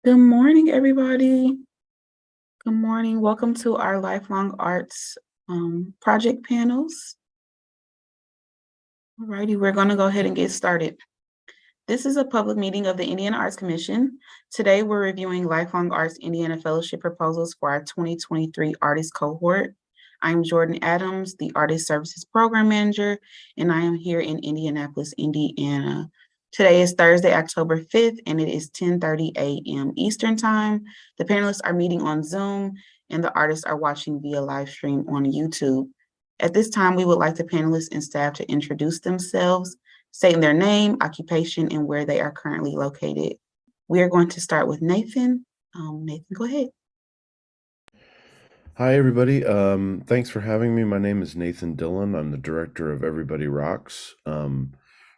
Good morning, everybody. Good morning. Welcome to our Lifelong Arts project panels. Alrighty, we're going to go ahead and get started. This is a public meeting of the Indiana Arts Commission. Today, we're reviewing Lifelong Arts Indiana Fellowship proposals for our 2023 artist cohort. I'm Jordan Adams, the Artist Services Program Manager, and I am here in Indianapolis, Indiana. Today is Thursday, October 5th, and it is 10:30 a.m. Eastern Time. The panelists are meeting on Zoom, and the artists are watching via live stream on YouTube. At this time, we would like the panelists and staff to introduce themselves, stating their name, occupation, and where they are currently located. We are going to start with Nathan. Nathan, go ahead. Hi, everybody. Thanks for having me. My name is Nathan Dillon. I'm the director of Everybody Rocks,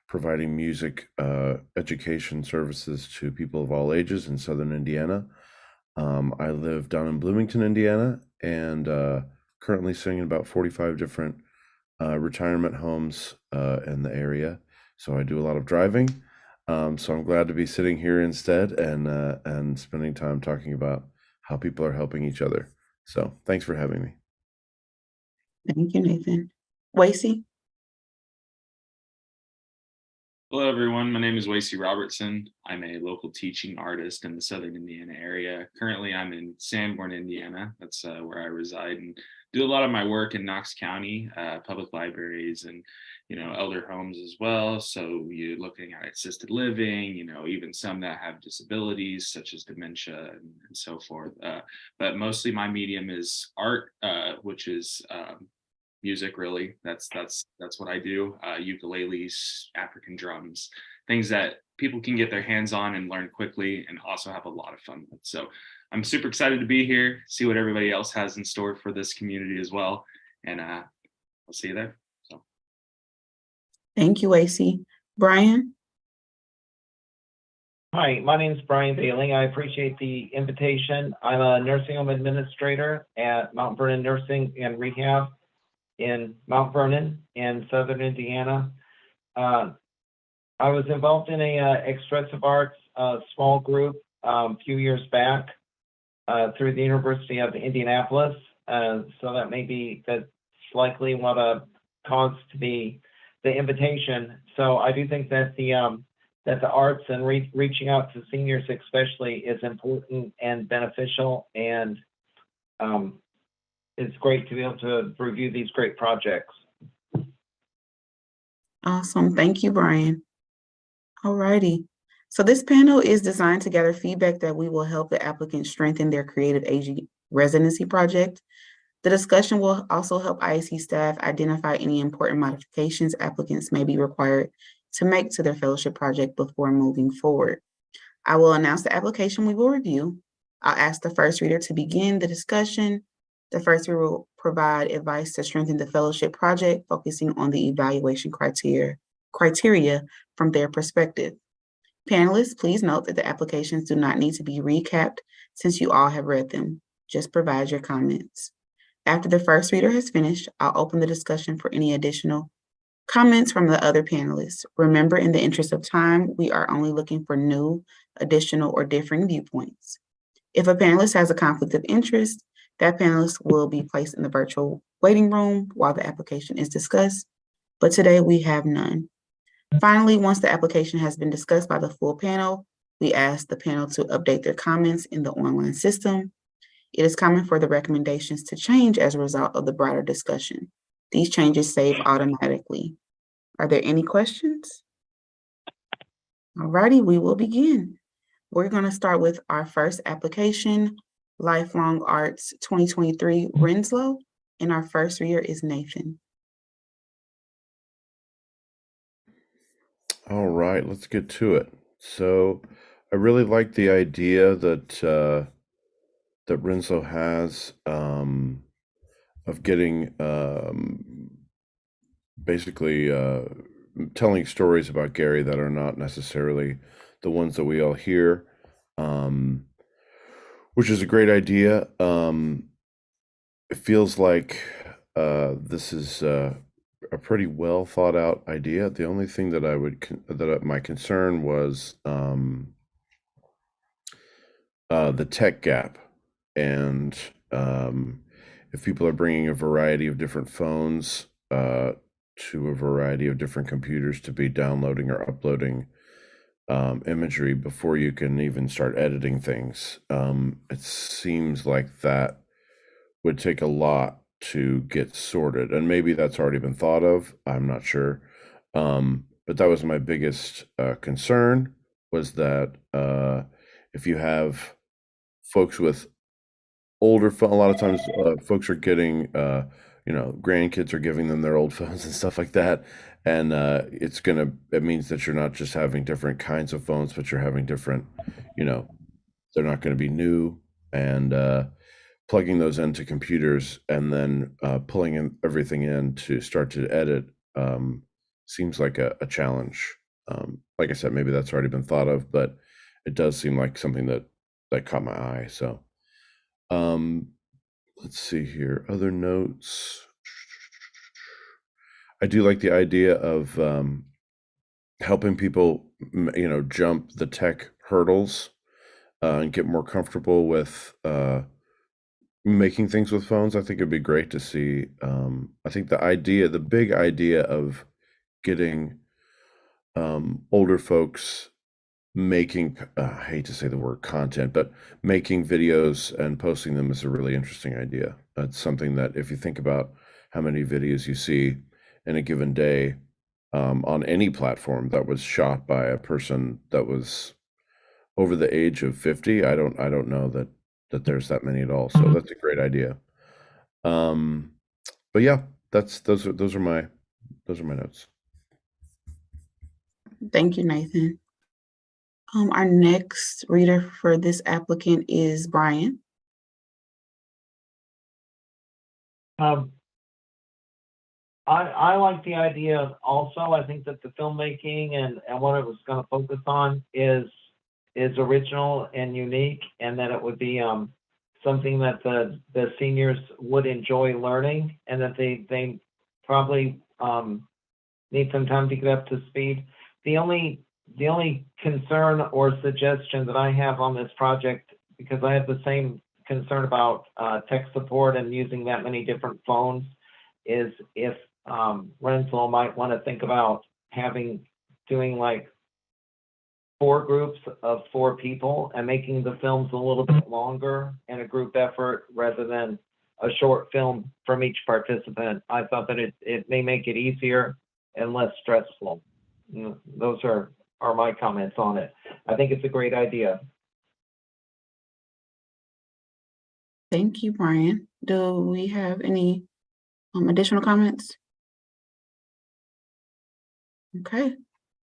providing music education services to people of all ages in Southern Indiana. I live down in Bloomington, Indiana, and currently sing in about 45 different retirement homes in the area. So I do a lot of driving. So I'm glad to be sitting here instead and spending time talking about how people are helping each other. So thanks for having me. Thank you, Nathan. Wasey? Hello, everyone. My name is Wasey Robertson. I'm a local teaching artist in the Southern Indiana area. Currently, I'm in Sanborn, Indiana. That's where I reside and do a lot of my work in Knox County, public libraries and, elder homes as well. So you're looking at assisted living, even some that have disabilities such as dementia and so forth. But mostly my medium is art, which is music. Really, that's what I do. Ukuleles, African drums, things that people can get their hands on and learn quickly and also have a lot of fun with. So I'm super excited to be here, see what everybody else has in store for this community as well, and I'll see you there. So Thank you, Wasey. Brian? Hi, my name is Brian Bailey. I appreciate the invitation. I'm a nursing home administrator at Mount Vernon Nursing and Rehab in Mount Vernon in Southern Indiana. I was involved in a expressive arts small group a few years back through the University of Indianapolis. So that's likely what caused the invitation. So I do think that the arts and reaching out to seniors especially is important and beneficial, and it's great to be able to review these great projects. Awesome. Thank you, Brian. Alrighty. So this panel is designed to gather feedback that we will help the applicants strengthen their creative aging residency project. The discussion will also help IAC staff identify any important modifications applicants may be required to make to their fellowship project before moving forward. I will announce the application we will review. I'll ask the first reader to begin the discussion. The first reader will provide advice to strengthen the fellowship project, focusing on the evaluation criteria from their perspective. Panelists, please note that the applications do not need to be recapped since you all have read them. Just provide your comments. After the first reader has finished, I'll open the discussion for any additional comments from the other panelists. Remember, in the interest of time, we are only looking for new, additional, or differing viewpoints. If a panelist has a conflict of interest, that panelist will be placed in the virtual waiting room while the application is discussed, but today we have none. Finally, once the application has been discussed by the full panel, we ask the panel to update their comments in the online system. It is common for the recommendations to change as a result of the broader discussion. These changes save automatically. Are there any questions? Alrighty, we will begin. We're going to start with our first application, Lifelong Arts 2023 Renslow, and our first reader is Nathan. All right, let's get to it. So I really like the idea that Renslow has of getting basically telling stories about Gary that are not necessarily the ones that we all hear, which is a great idea. It feels like this is a pretty well thought out idea. The only thing that my concern was the tech gap, and if people are bringing a variety of different phones to a variety of different computers to be downloading or uploading imagery before you can even start editing things, it seems like that would take a lot to get sorted, and maybe that's already been thought of. I'm not sure, but that was my biggest concern, was that if you have folks with older phone, a lot of times folks are getting grandkids are giving them their old phones and stuff like that, and it means that you're not just having different kinds of phones, but you're having different, they're not going to be new, and plugging those into computers and then pulling everything in to start to edit seems like a challenge. Like I said, maybe that's already been thought of, but it does seem like something that caught my eye. So let's see here. Other notes. I do like the idea of helping people, jump the tech hurdles and get more comfortable with making things with phones. I think it'd be great to see. I think the big idea of getting older folks making, I hate to say the word content, but making videos and posting them is a really interesting idea. It's something that, if you think about how many videos you see in a given day on any platform that was shot by a person that was over the age of 50, I don't know that there's that many at all. So that's a great idea. But yeah, those are my notes. Thank you, Nathan. Our next reader for this applicant is Brian. I like the idea also. I think that the filmmaking and what it was going to focus on is original and unique, and that it would be something that the seniors would enjoy learning, and that they probably need some time to get up to speed. The only concern or suggestion that I have on this project, because I have the same concern about tech support and using that many different phones, is if Renslow might want to think about doing like 4 groups of 4 people and making the films a little bit longer and a group effort rather than a short film from each participant. I thought that it may make it easier and less stressful. Those are my comments on it. I think it's a great idea. Thank you, Brian. Do we have any additional comments? Okay,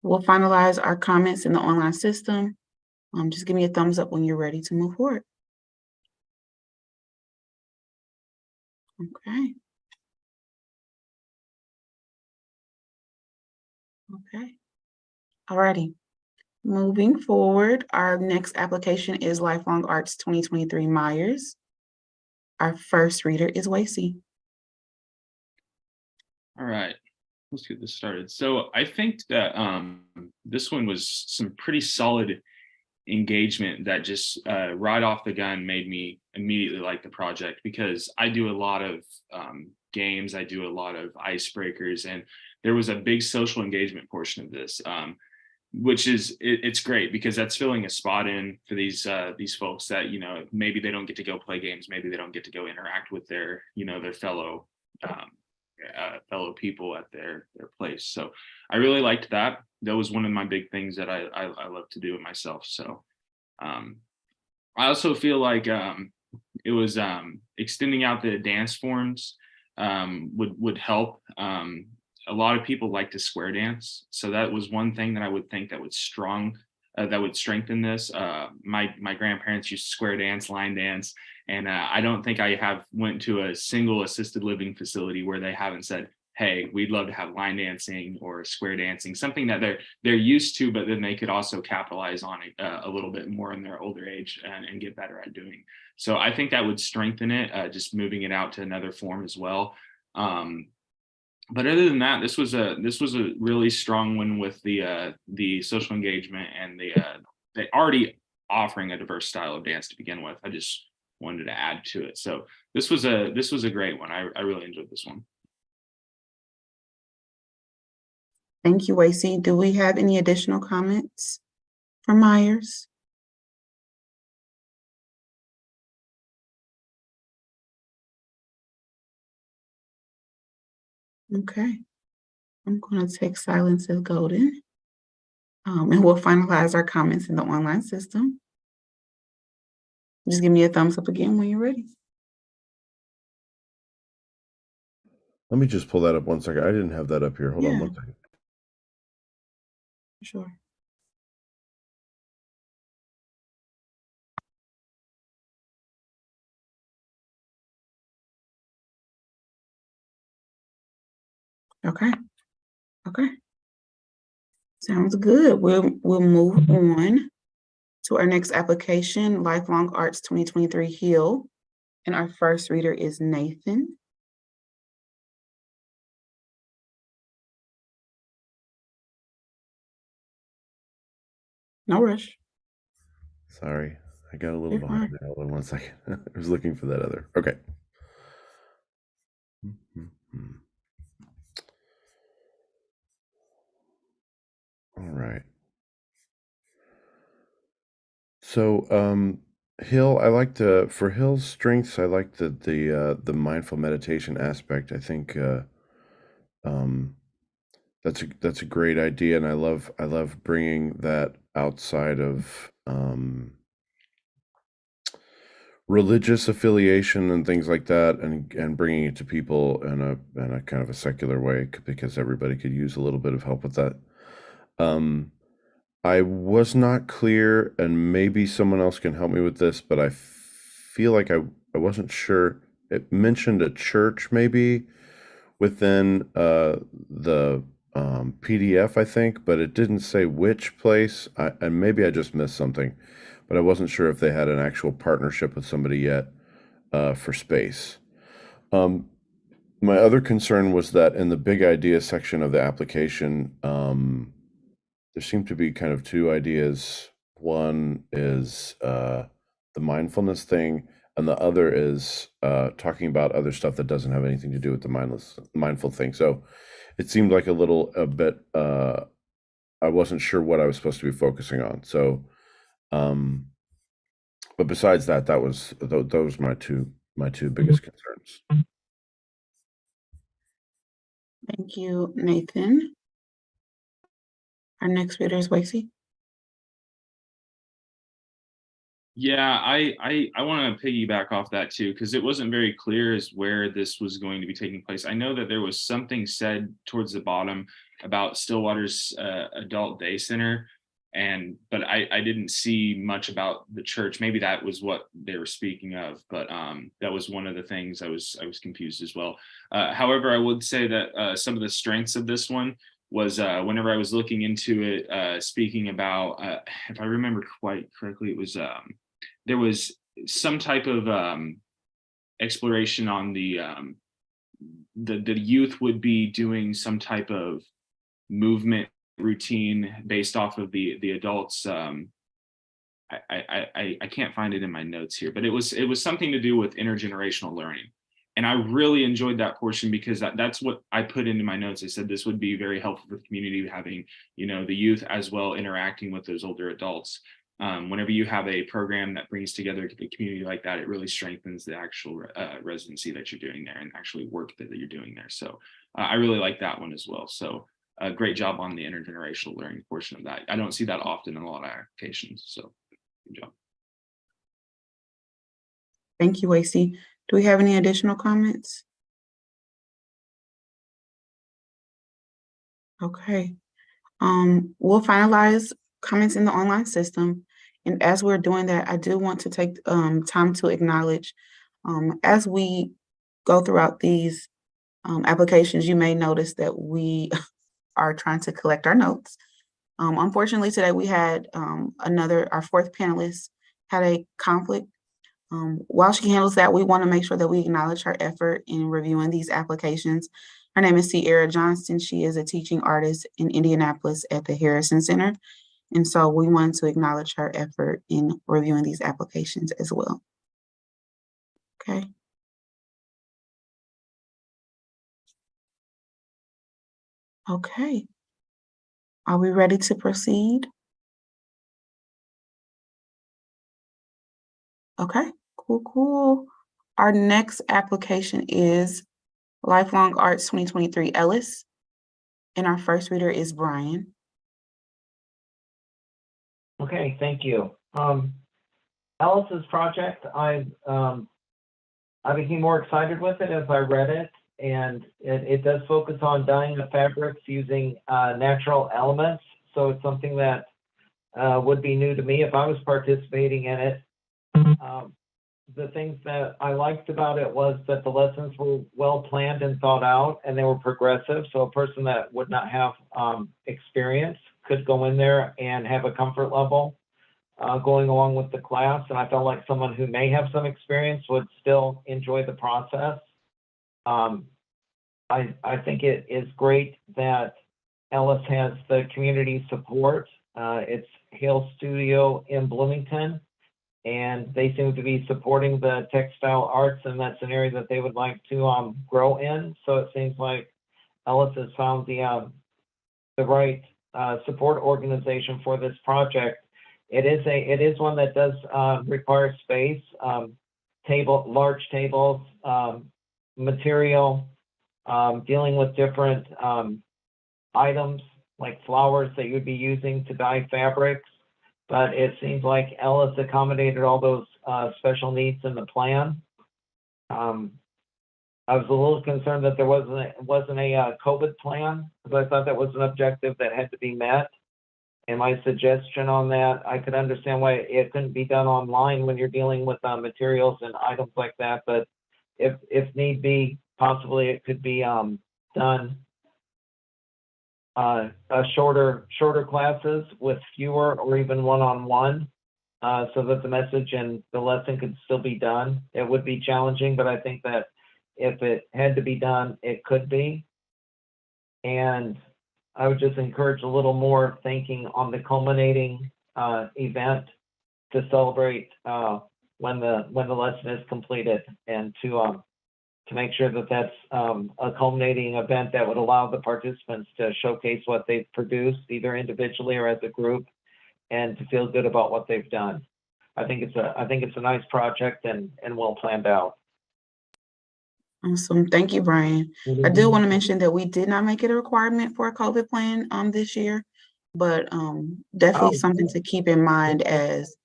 we'll finalize our comments in the online system. Just give me a thumbs up when you're ready to move forward. Okay. Okay. Alrighty. Moving forward, our next application is Lifelong Arts 2023 Myers. Our first reader is Wacy. All right, let's get this started. So I think that this one was some pretty solid engagement that just right off the gun made me immediately like the project, because I do a lot of games, I do a lot of icebreakers, and there was a big social engagement portion of this, which is it's great, because that's filling a spot in for these folks that maybe they don't get to go play games, maybe they don't get to go interact with their their fellow people at their place. So I really liked that. That was one of my big things that I love to do it myself. So I also feel like it was extending out the dance forms would help. A lot of people like to square dance, so that was one thing that I would think that would strengthen this. My grandparents used to square dance, line dance, and I don't think I went to a single assisted living facility where they haven't said, hey, we'd love to have line dancing or square dancing, something that they're used to, but then they could also capitalize on it a little bit more in their older age and get better at doing. So I think that would strengthen it, just moving it out to another form as well. But other than that, this was a really strong one with the social engagement, and they already offering a diverse style of dance to begin with. I just wanted to add to it. So this was a great one. I really enjoyed this one. Thank you, Wasey. Do we have any additional comments from Myers? Okay, I'm going to take silence as golden. And we'll finalize our comments in the online system. Just give me a thumbs up again when you're ready. Let me just pull that up 1 second. I didn't have that up here. Hold on Yeah. 1 second. Sure. Okay. Okay. Sounds good. We'll move on to our next application, Lifelong Arts 2023 Hill. And our first reader is Nathan. No rush. Sorry, I got a little You're behind fine. there. Hold on 1 second. I was looking for that other. Okay. All right. So, Hill, I like for Hill's strengths, I like the mindful meditation aspect. I think that's a great idea, and I love bringing that outside of religious affiliation and things like that, and bringing it to people in a kind of a secular way, because everybody could use a little bit of help with that. I was not clear, and maybe someone else can help me with this, but I feel like I wasn't sure. It mentioned a church maybe within the PDF, I think, but it didn't say which place. And maybe I just missed something, but I wasn't sure if they had an actual partnership with somebody yet for space. My other concern was that in the big idea section of the application, there seem to be kind of two ideas. One is the mindfulness thing, and the other is talking about other stuff that doesn't have anything to do with the mindful thing. So it seemed like a bit, I wasn't sure what I was supposed to be focusing on. So, but besides that, those my two biggest concerns. Thank you, Nathan. Our next reader is Wasey. Yeah, I want to piggyback off that too, because it wasn't very clear as where this was going to be taking place. I know that there was something said towards the bottom about Stillwater's adult day center, but I didn't see much about the church. Maybe that was what they were speaking of, but that was one of the things I was confused as well. However, I would say that some of the strengths of this one was whenever I was looking into it, speaking about, if I remember quite correctly, it was there was some type of exploration on the youth would be doing some type of movement routine based off of the adults. I can't find it in my notes here, but it was something to do with intergenerational learning. And I really enjoyed that portion because that's what I put into my notes. I said this would be very helpful for the community, having, the youth as well interacting with those older adults. Whenever you have a program that brings together the community like that, it really strengthens the actual residency that you're doing there and actually work that you're doing there. So I really like that one as well. So great job on the intergenerational learning portion of that. I don't see that often in a lot of applications. So good job. Thank you, Wasey. Do we have any additional comments? Okay. We'll finalize comments in the online system. And as we're doing that, I do want to take time to acknowledge, as we go throughout these applications, you may notice that we are trying to collect our notes. Unfortunately, today we had our fourth panelist had a conflict. While she handles that, we want to make sure that we acknowledge her effort in reviewing these applications. Her name is Sierra Johnston. She is a teaching artist in Indianapolis at the Harrison Center. And so we wanted to acknowledge her effort in reviewing these applications as well. Okay. Okay. Are we ready to proceed? Okay, cool. Our next application is Lifelong Arts 2023 Ellis. And our first reader is Brian. Okay, thank you. Ellis's project, I became more excited with it as I read it, and it does focus on dyeing the fabrics using natural elements. So it's something that would be new to me if I was participating in it. The things that I liked about it was that the lessons were well planned and thought out, and they were progressive. So a person that would not have experience could go in there and have a comfort level going along with the class. And I felt like someone who may have some experience would still enjoy the process. I think it is great that Ellis has the community support. It's Hale Studio in Bloomington, and they seem to be supporting the textile arts, and that's an area that they would like to grow in. So it seems like Ellis has found the right support organization for this project. It is one that does require space, large tables, material, dealing with different items like flowers that you'd be using to dye fabrics. But it seems like Ellis accommodated all those special needs in the plan. I was a little concerned that there wasn't a COVID plan, because I thought that was an objective that had to be met. And my suggestion on that, I could understand why it couldn't be done online when you're dealing with materials and items like that. But if need be, possibly it could be done shorter classes with fewer or even one-on-one, so that the message and the lesson could still be done. It would be challenging, but I think that if it had to be done, it could be. And I would just encourage a little more thinking on the culminating event to celebrate when the lesson is completed, and to make sure that that's a culminating event that would allow the participants to showcase what they've produced, either individually or as a group, and to feel good about what they've done. I think it's a nice project and well planned out. Awesome. Thank you, Brian. I do want to mention that we did not make it a requirement for a COVID plan this year, but definitely something to keep in mind as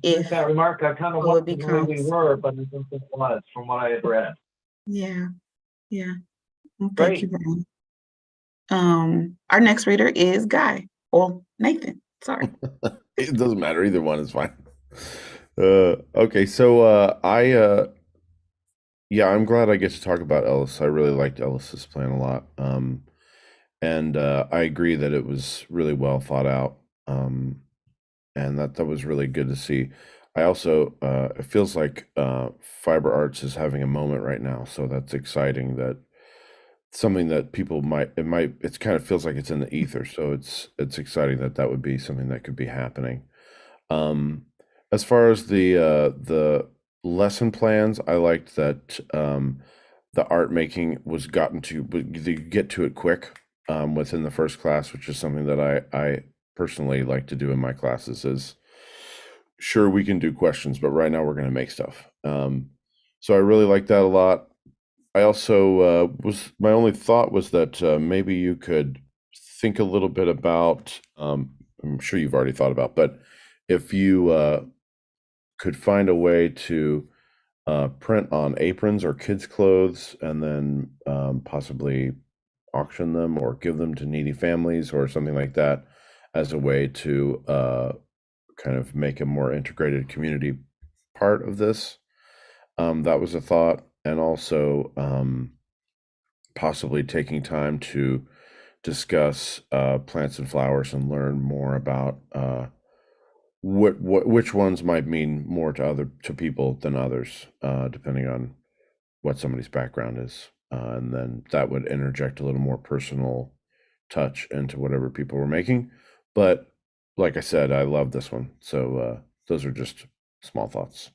if that remark, I kind of COVID wondered where we becomes. were, but I think it was from what I had read. Yeah. Well, thank Great. you, Brian. Our next reader is Guy or Nathan. Sorry. It doesn't matter. Either one is fine. Okay, so I'm glad I get to talk about Ellis. I really liked Ellis's plan a lot. And I agree that it was really well thought out. And that was really good to see. I also, it feels like fiber arts is having a moment right now. So that's exciting, that something that people it kind of feels like it's in the ether. So it's exciting that would be something that could be happening. As far as the lesson plans, I liked that the art making was you get to it quick within the first class, which is something that I personally like to do in my classes. Is sure, we can do questions, but right now we're going to make stuff. So I really like that a lot. I also my only thought was that maybe you could think a little bit about, I'm sure you've already thought about, but if you could find a way to print on aprons or kids' clothes, and then possibly auction them or give them to needy families or something like that, as a way to kind of make a more integrated community part of this. That was a thought. And also possibly taking time to discuss plants and flowers and learn more about which ones might mean more to people than others, depending on what somebody's background is. And then that would interject a little more personal touch into whatever people were making. But like I said, I love this one. So those are just small thoughts.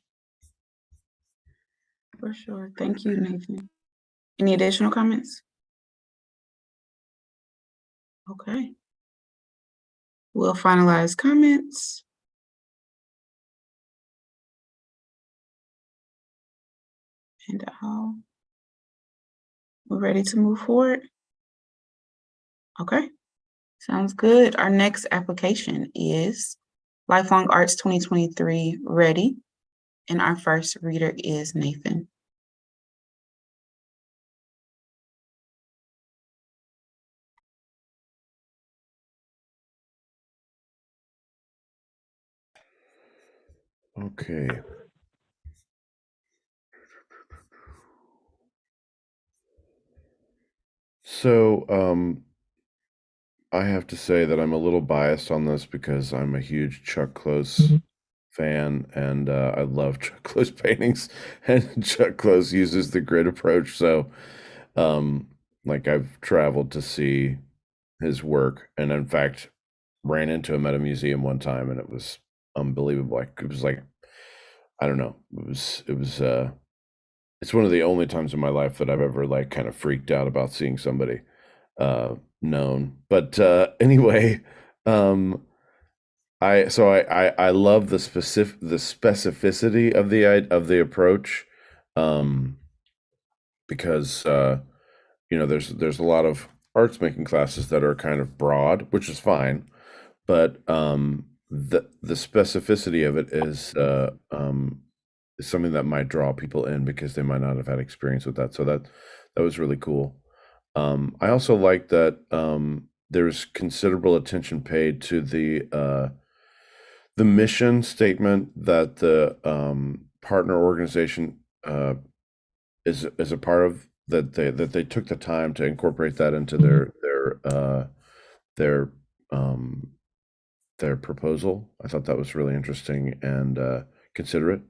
For sure. Thank you, Nathan. Any additional comments? Okay. We'll finalize comments. And we're ready to move forward. Okay. Sounds good. Our next application is Lifelong Arts 2023 Ready. And our first reader is Nathan. Okay. So I have to say that I'm a little biased on this because I'm a huge Chuck Close fan, and I love Chuck Close paintings, and Chuck Close uses the grid approach. So like I've traveled to see his work, and in fact ran into him at a museum one time, and it was unbelievable. It was like, I don't know, it's one of the only times in my life that I've ever like kind of freaked out about seeing somebody known. But anyway, I love the specificity of the approach, because there's a lot of arts making classes that are kind of broad, which is fine, but the specificity of it is something that might draw people in because they might not have had experience with that. So that was really cool. I also like that there's considerable attention paid to the mission statement that the partner organization is a part of, that they took the time to incorporate that into their proposal. I thought that was really interesting and considerate.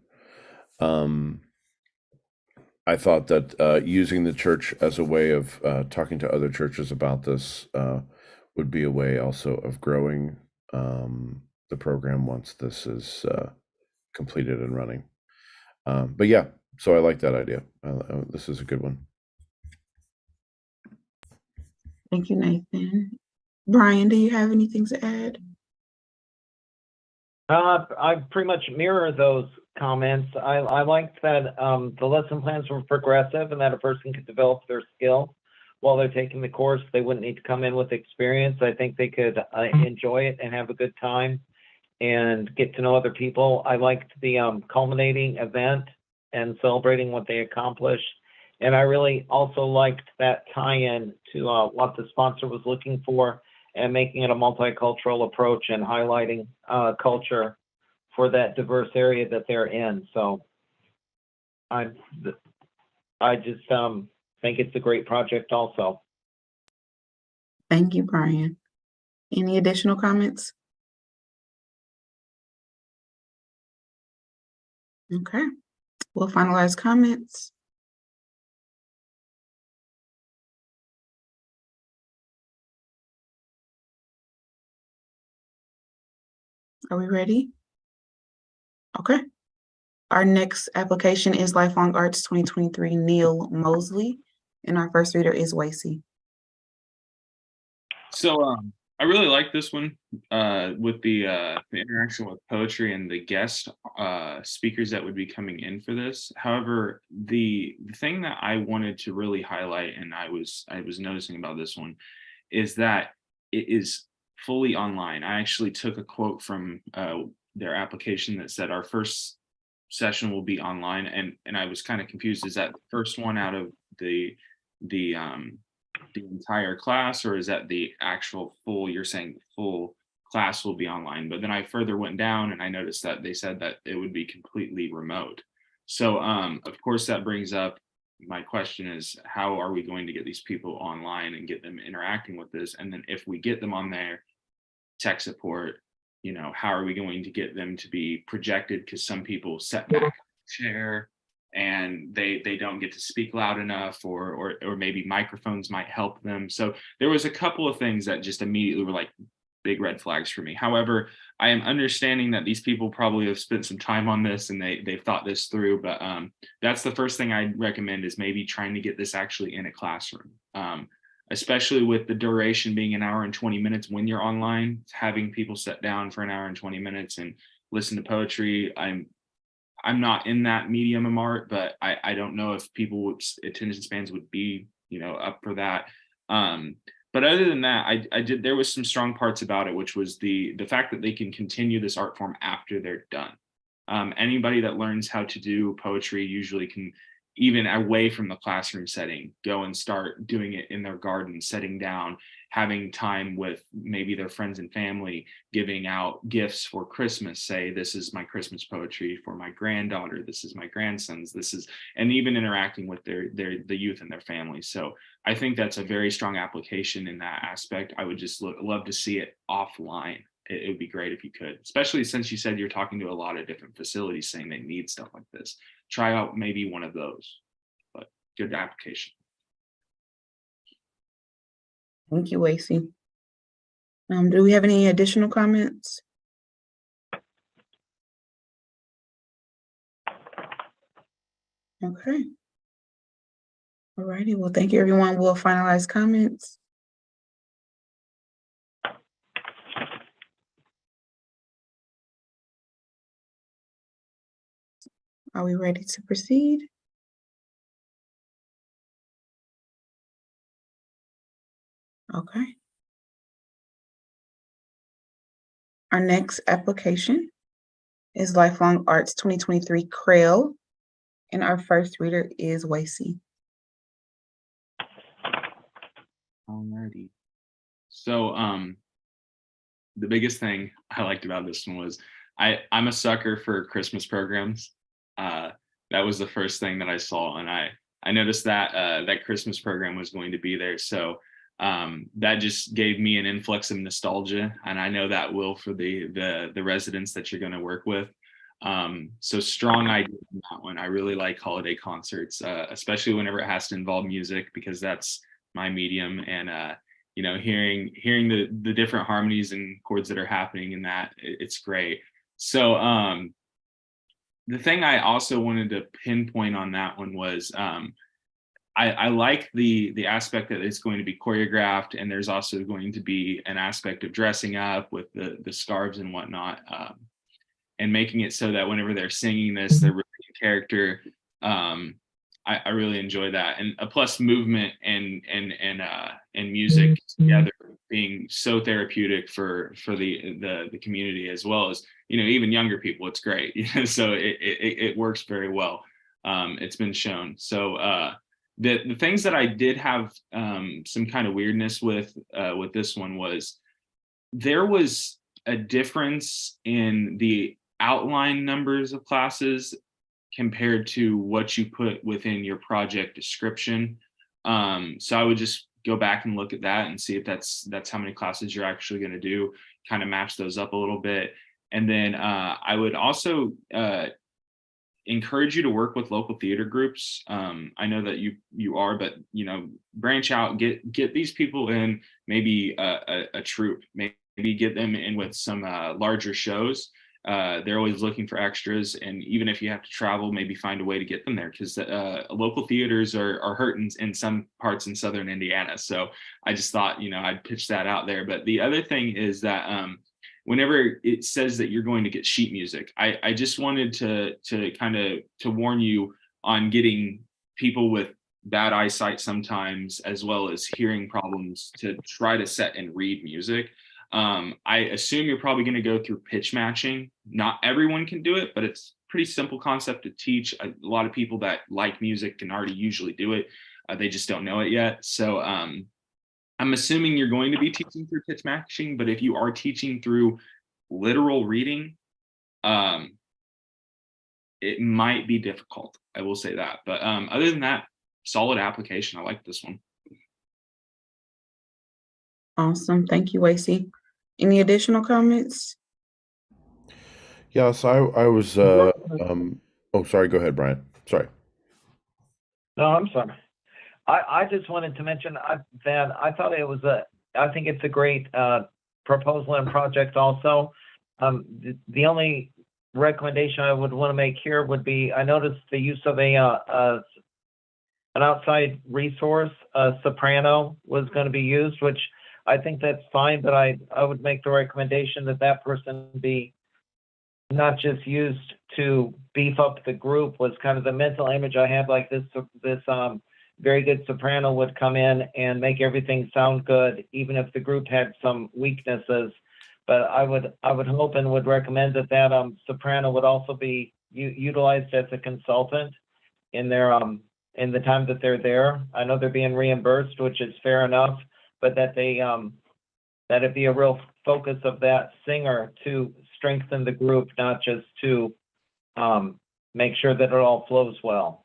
I thought that using the church as a way of talking to other churches about this would be a way also of growing the program once this is completed and running. But yeah, so I like that idea. This is a good one. Thank you, Nathan. Brian, do you have anything to add? I pretty much mirror those comments. I liked that the lesson plans were progressive and that a person could develop their skill while they're taking the course. They wouldn't need to come in with experience. I think they could enjoy it and have a good time and get to know other people. I liked the culminating event and celebrating what they accomplished. And I really also liked that tie-in to what the sponsor was looking for and making it a multicultural approach and highlighting culture for that diverse area that they're in. So I just think it's a great project also. Thank you, Brian. Any additional comments? Okay, we'll finalize comments. Are we ready? Okay. Our next application is Lifelong Arts 2023 Neal-Mosley, and our first reader is Wasey. So I really like this one with the interaction with poetry and the guest speakers that would be coming in for this. However, the thing that I wanted to really highlight, and I was noticing about this one, is that it is fully online. I actually took a quote from their application that said our first session will be online, and I was kind of confused. Is that the first one out of the entire class, or is that the actual full? You're saying the full class will be online, but then I further went down and I noticed that they said that it would be completely remote. So of course that brings up my question is, how are we going to get these people online and get them interacting with this? And then if we get them on there, tech support, how are we going to get them to be projected? Because some people set back in the chair and they don't get to speak loud enough, or maybe microphones might help them. So there was a couple of things that just immediately were like, big red flags for me. However, I am understanding that these people probably have spent some time on this and they've thought this through, but that's the first thing I'd recommend, is maybe trying to get this actually in a classroom, especially with the duration being an hour and 20 minutes when you're online. Having people sit down for an hour and 20 minutes and listen to poetry. I'm not in that medium of art, but I don't know if people with attention spans would be, up for that. But other than that, there was some strong parts about it, which was the fact that they can continue this art form after they're done. Anybody that learns how to do poetry usually can, even away from the classroom setting, go and start doing it in their garden, sitting down, having time with maybe their friends and family, giving out gifts for Christmas. Say, this is my Christmas poetry for my granddaughter, this is my grandson's, and even interacting with the youth and their families. So I think that's a very strong application in that aspect. I would just love to see it offline. It would be great if you could, especially since you said you're talking to a lot of different facilities saying they need stuff like this. Try out maybe one of those, but good application. Thank you, Wasey. Do we have any additional comments? Okay. All righty. Well, thank you, everyone. We'll finalize comments. Are we ready to proceed? Okay. Our next application is Lifelong Arts 2023 Krell, and our first reader is Wasey. Alrighty. So the biggest thing I liked about this one was I'm a sucker for Christmas programs. That was the first thing that I saw, and I noticed that that Christmas program was going to be there. So that just gave me an influx of nostalgia, and I know that will for the residents that you're going to work with. So strong idea on that one. I really like holiday concerts, especially whenever it has to involve music, because that's my medium, and hearing the different harmonies and chords that are happening in that, it's great. So the thing I also wanted to pinpoint on that one was I like the aspect that it's going to be choreographed, and there's also going to be an aspect of dressing up with the scarves and whatnot, and making it so that whenever they're singing this, they're really in character. I really enjoy that, and plus movement and music together being so therapeutic for the community, as well as even younger people. It's great. So it works very well. It's been shown. So the things that I did have some kind of weirdness with this one was there was a difference in the outline numbers of classes compared to what you put within your project description. So I would just go back and look at that and see if that's how many classes you're actually going to do, kind of match those up a little bit. And then I would also encourage you to work with local theater groups. I know that you are, but branch out, get these people in, maybe a troupe, maybe get them in with some larger shows. They're always looking for extras, and even if you have to travel, maybe find a way to get them there, because local theaters are hurting in some parts in Southern Indiana. So I just thought I'd pitch that out there. But the other thing is that whenever it says that you're going to get sheet music, I just wanted to kind of warn you on getting people with bad eyesight sometimes, as well as hearing problems, to try to set and read music. I assume you're probably going to go through pitch matching. Not everyone can do it, but it's a pretty simple concept to teach. A lot of people that like music can already usually do it. They just don't know it yet. So I'm assuming you're going to be teaching through pitch matching, but if you are teaching through literal reading, it might be difficult. I will say that. But other than that, solid application. I like this one. Awesome. Thank you, Wasey. Any additional comments? Yes, I was. Oh, sorry. Go ahead, Brian. Sorry. No, I'm sorry. I just wanted to mention that I thought it was I think it's a great proposal and project also. The only recommendation I would want to make here would be, I noticed the use of an outside resource, soprano was going to be used, which I think that's fine, but I would make the recommendation that that person be not just used to beef up the group. Was kind of the mental image I had, like this very good soprano would come in and make everything sound good, even if the group had some weaknesses. But I would hope and would recommend that soprano would also be utilized as a consultant in their in the time that they're there. I know they're being reimbursed, which is fair enough, but that that it be a real focus of that singer to strengthen the group, not just to make sure that it all flows well.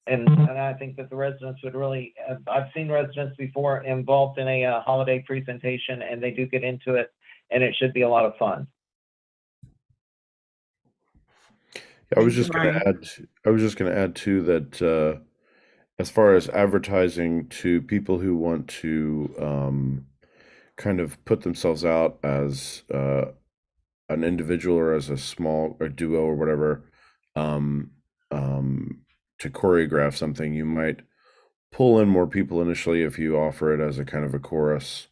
And I think that the residents would really, I've seen residents before involved in a holiday presentation, and they do get into it, and it should be a lot of fun. I was just going to add too that as far as advertising to people who want to kind of put themselves out as an individual or as a duo or whatever, to choreograph something, you might pull in more people initially if you offer it as a kind of a chorus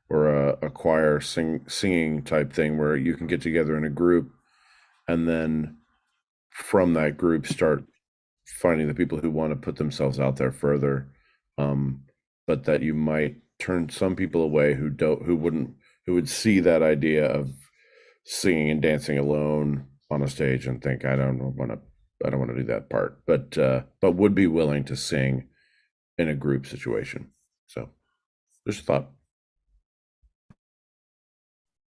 or a choir singing type thing, where you can get together in a group and then from that group start finding the people who want to put themselves out there further, but that you might turn some people away who would see that idea of singing and dancing alone on a stage and think, I don't want to do that part, but would be willing to sing in a group situation. So just a thought.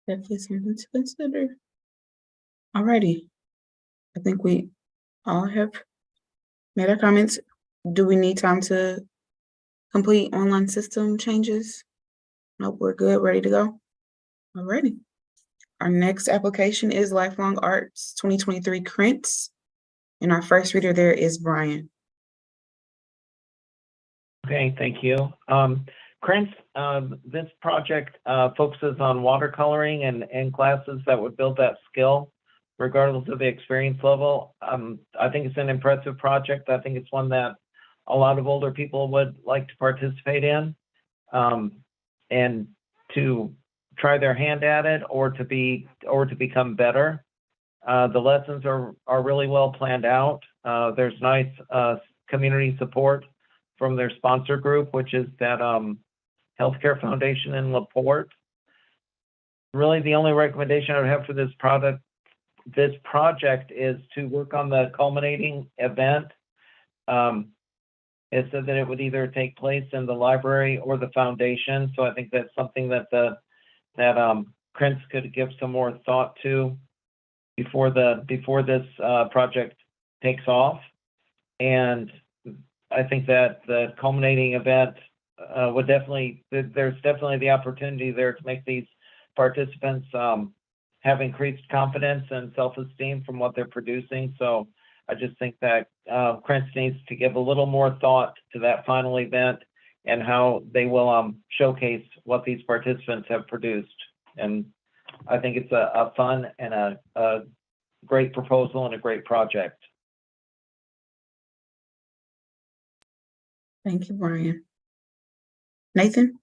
Definitely something to consider. Alrighty. I think we all have made our comments. Do we need time to complete online system changes? Nope, we're good, ready to go. Alrighty. Our next application is Lifelong Arts 2023 Krentz. And our first reader there is Brian. Okay, thank you. Krentz, this project focuses on watercoloring and classes that would build that skill regardless of the experience level. I think it's an impressive project. I think it's one that a lot of older people would like to participate in, and to try their hand at it or to become better. The lessons are really well planned out. There's nice community support from their sponsor group, which is that Healthcare Foundation in LaPorte. Really, the only recommendation I would have for this project is to work on the culminating event. It said that it would either take place in the library or the foundation. So I think that's something that Krentz could give some more thought to before this project takes off. And I think that the culminating event would there's definitely the opportunity there to make these participants have increased confidence and self-esteem from what they're producing. So I just think that Krentz needs to give a little more thought to that final event and how they will showcase what these participants have produced. And I think it's a fun and a great proposal and a great project. Thank you, Brian. Nathan?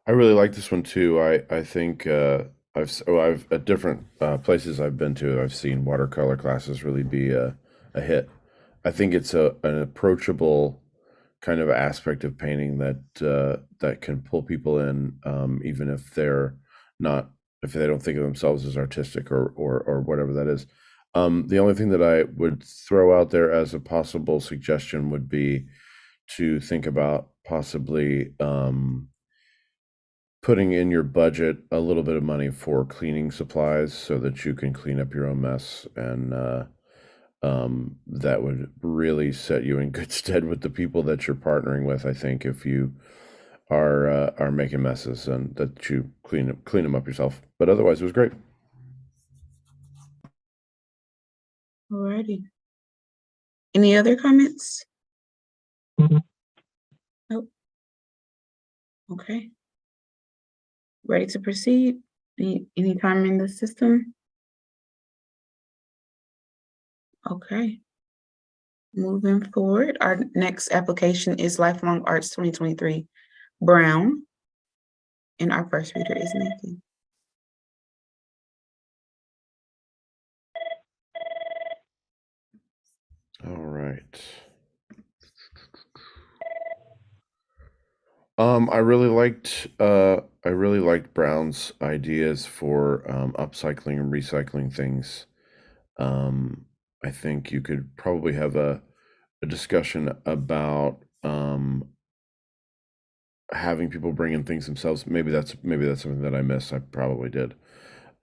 I really like this one too. I think I've at different places I've been to, I've seen watercolor classes really be a hit. I think it's an approachable kind of aspect of painting that can pull people in, even if if they don't think of themselves as artistic or whatever that is. The only thing that I would throw out there as a possible suggestion would be to think about possibly putting in your budget a little bit of money for cleaning supplies so that you can clean up your own mess, and that would really set you in good stead with the people that you're partnering with. I think if you are making messes, and that you clean them up yourself. But otherwise, it was great. Alrighty. Any other comments? Nope. Okay. Ready to proceed? Any time in the system? Okay. Moving forward, our next application is Lifelong Arts 2023 Brown. And our first reader is Nathan. All right. I really liked Brown's ideas for upcycling and recycling things. I think you could probably have a discussion about having people bring in things themselves. Maybe that's something that I missed. I probably did.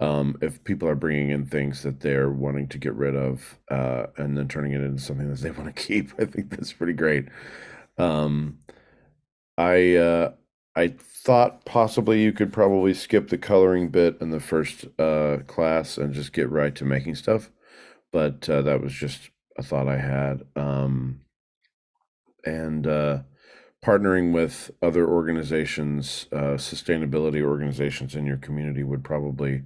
If people are bringing in things that they're wanting to get rid of and then turning it into something that they want to keep, I think that's pretty great. Um, I thought possibly you could probably skip the coloring bit in the first class and just get right to making stuff, but that was just a thought I had. And partnering with other organizations, sustainability organizations in your community would probably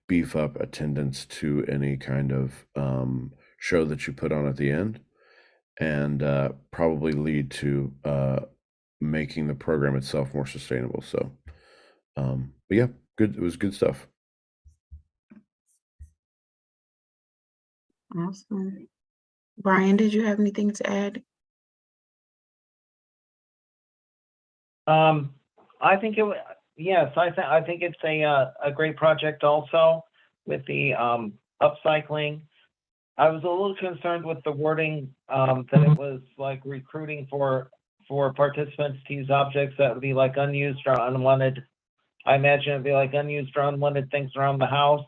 beef up attendance to any kind of show that you put on at the end, and probably lead to making the program itself more sustainable. So, but yeah, good. It was good stuff. Awesome. Brian, did you have anything to add? I think yes, I think it's a great project also with the upcycling. I was a little concerned with the wording, that it was like recruiting for participants to use objects that would be like unused or unwanted. I imagine it'd be like unused or unwanted things around the house.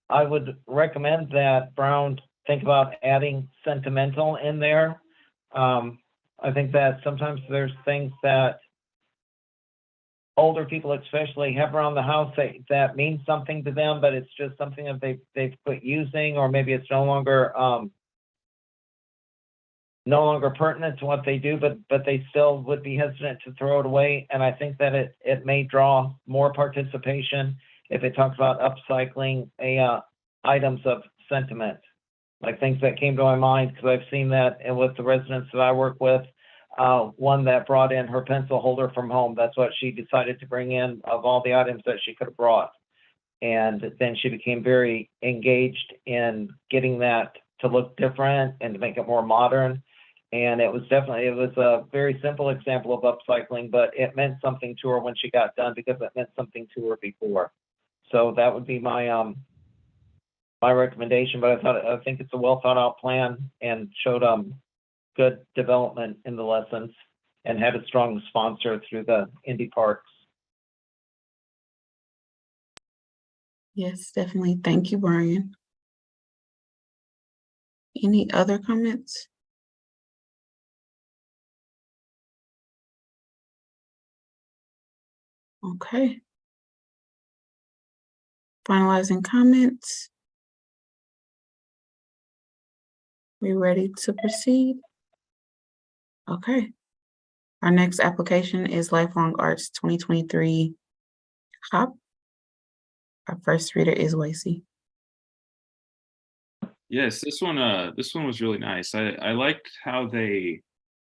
I would recommend that Brown think about adding sentimental in there. I think that sometimes there's things that older people especially have around the house that means something to them, but it's just something that they've quit using, or maybe it's no longer pertinent to what they do, but they still would be hesitant to throw it away. And I think that it may draw more participation if it talks about upcycling items of sentiment, like things that came to my mind, because I've seen that and with the residents that I work with. One that brought in her pencil holder from home. That's what she decided to bring in of all the items that she could have brought. And then she became very engaged in getting that to look different and to make it more modern. And it was a very simple example of upcycling, but it meant something to her when she got done because it meant something to her before. So that would be my my recommendation. But I think it's a well thought out plan and showed good development in the lessons and had a strong sponsor through the Indy Parks. Yes, definitely. Thank you, Brian. Any other comments? Okay. Finalizing comments. We ready to proceed? Okay. Our next application is Lifelong Arts 2023 HOP. Our first reader is Lacey. Yes, this one was really nice. I liked how they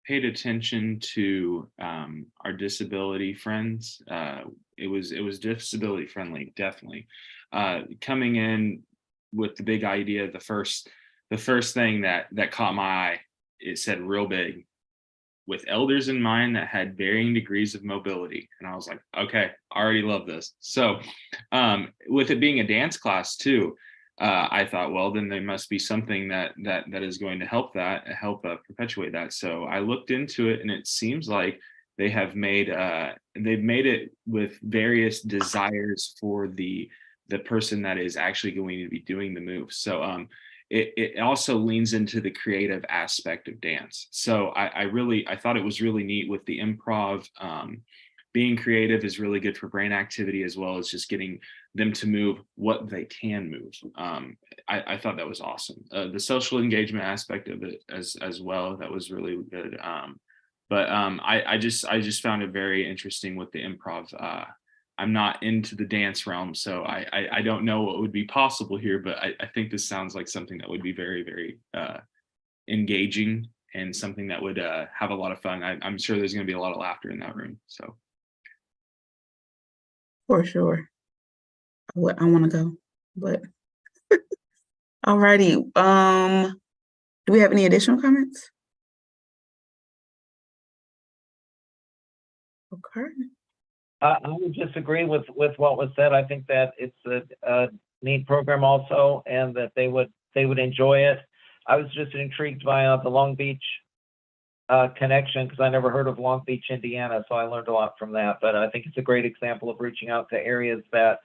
paid attention to our disability friends. It was disability friendly, definitely. Coming in with the big idea, the first thing that caught my eye, it said real big, with elders in mind that had varying degrees of mobility. And I was like, okay, I already love this. So with it being a dance class too, I thought, well, then there must be something that is going to help perpetuate that. So I looked into it, and it seems like they have made they've made it with various desires for the person that is actually going to be doing the move. So it also leans into the creative aspect of dance. So I thought it was really neat with the improv. Being creative is really good for brain activity, as well as just getting them to move what they can move. I thought that was awesome. The social engagement aspect of it as well, that was really good. But I just found it very interesting with the improv. I'm not into the dance realm, so I don't know what would be possible here, but I think this sounds like something that would be very, very engaging and something that would have a lot of fun. I'm sure there's going to be a lot of laughter in that room. So For sure. I want to go, but alrighty. Do we have any additional comments? Okay. I would just agree with what was said. I think that it's a neat program also, and that they would enjoy it. I was just intrigued by the Long Beach connection, because I never heard of Long Beach, Indiana, so I learned a lot from that. But I think it's a great example of reaching out to areas that,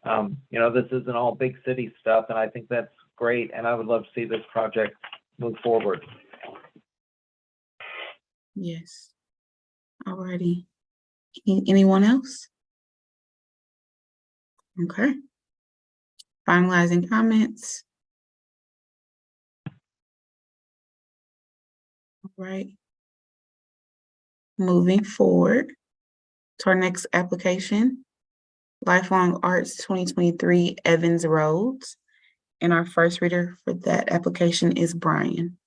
this isn't all big city stuff, and I think that's great, and I would love to see this project move forward. Yes. Alrighty. Anyone else? Okay. Finalizing comments. All right. Moving forward to our next application, Lifelong Arts 2023 Evans Roads. And our first reader for that application is Brian.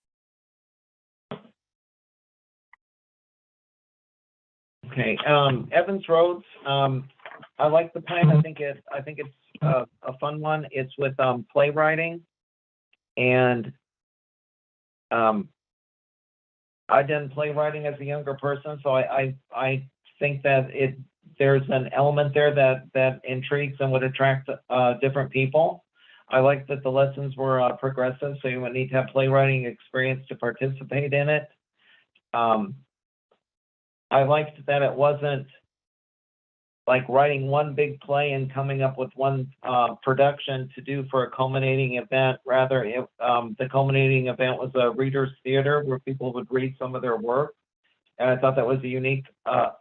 Okay, Evans Roads. I like the plan. I think it's a fun one. It's with playwriting, and I done playwriting as a younger person, so I think that there's an element there that intrigues and would attract different people. I like that the lessons were progressive, so you would need to have playwriting experience to participate in it. I liked that it wasn't like writing one big play and coming up with one production to do for a culminating event. Rather, the culminating event was a reader's theater where people would read some of their work. And I thought that was a unique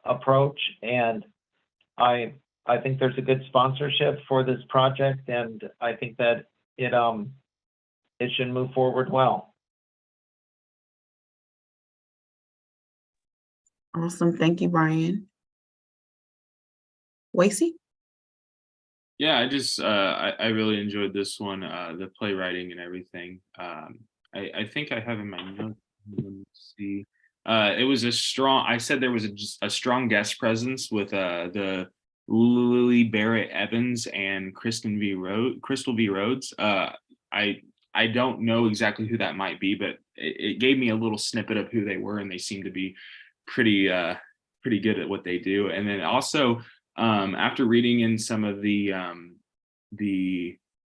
approach. And I think there's a good sponsorship for this project, and I think that it should move forward well. Awesome. Thank you, Brian. Wasey? yeah, I really enjoyed this one, the playwriting and everything. I think I have in my notes. Let me see. It was I said there was a strong guest presence with the Lillie Evans and Crystal V. Rhodes. I don't know exactly who that might be, but it gave me a little snippet of who they were, and they seem to be pretty good at what they do. And then also, after reading in some of the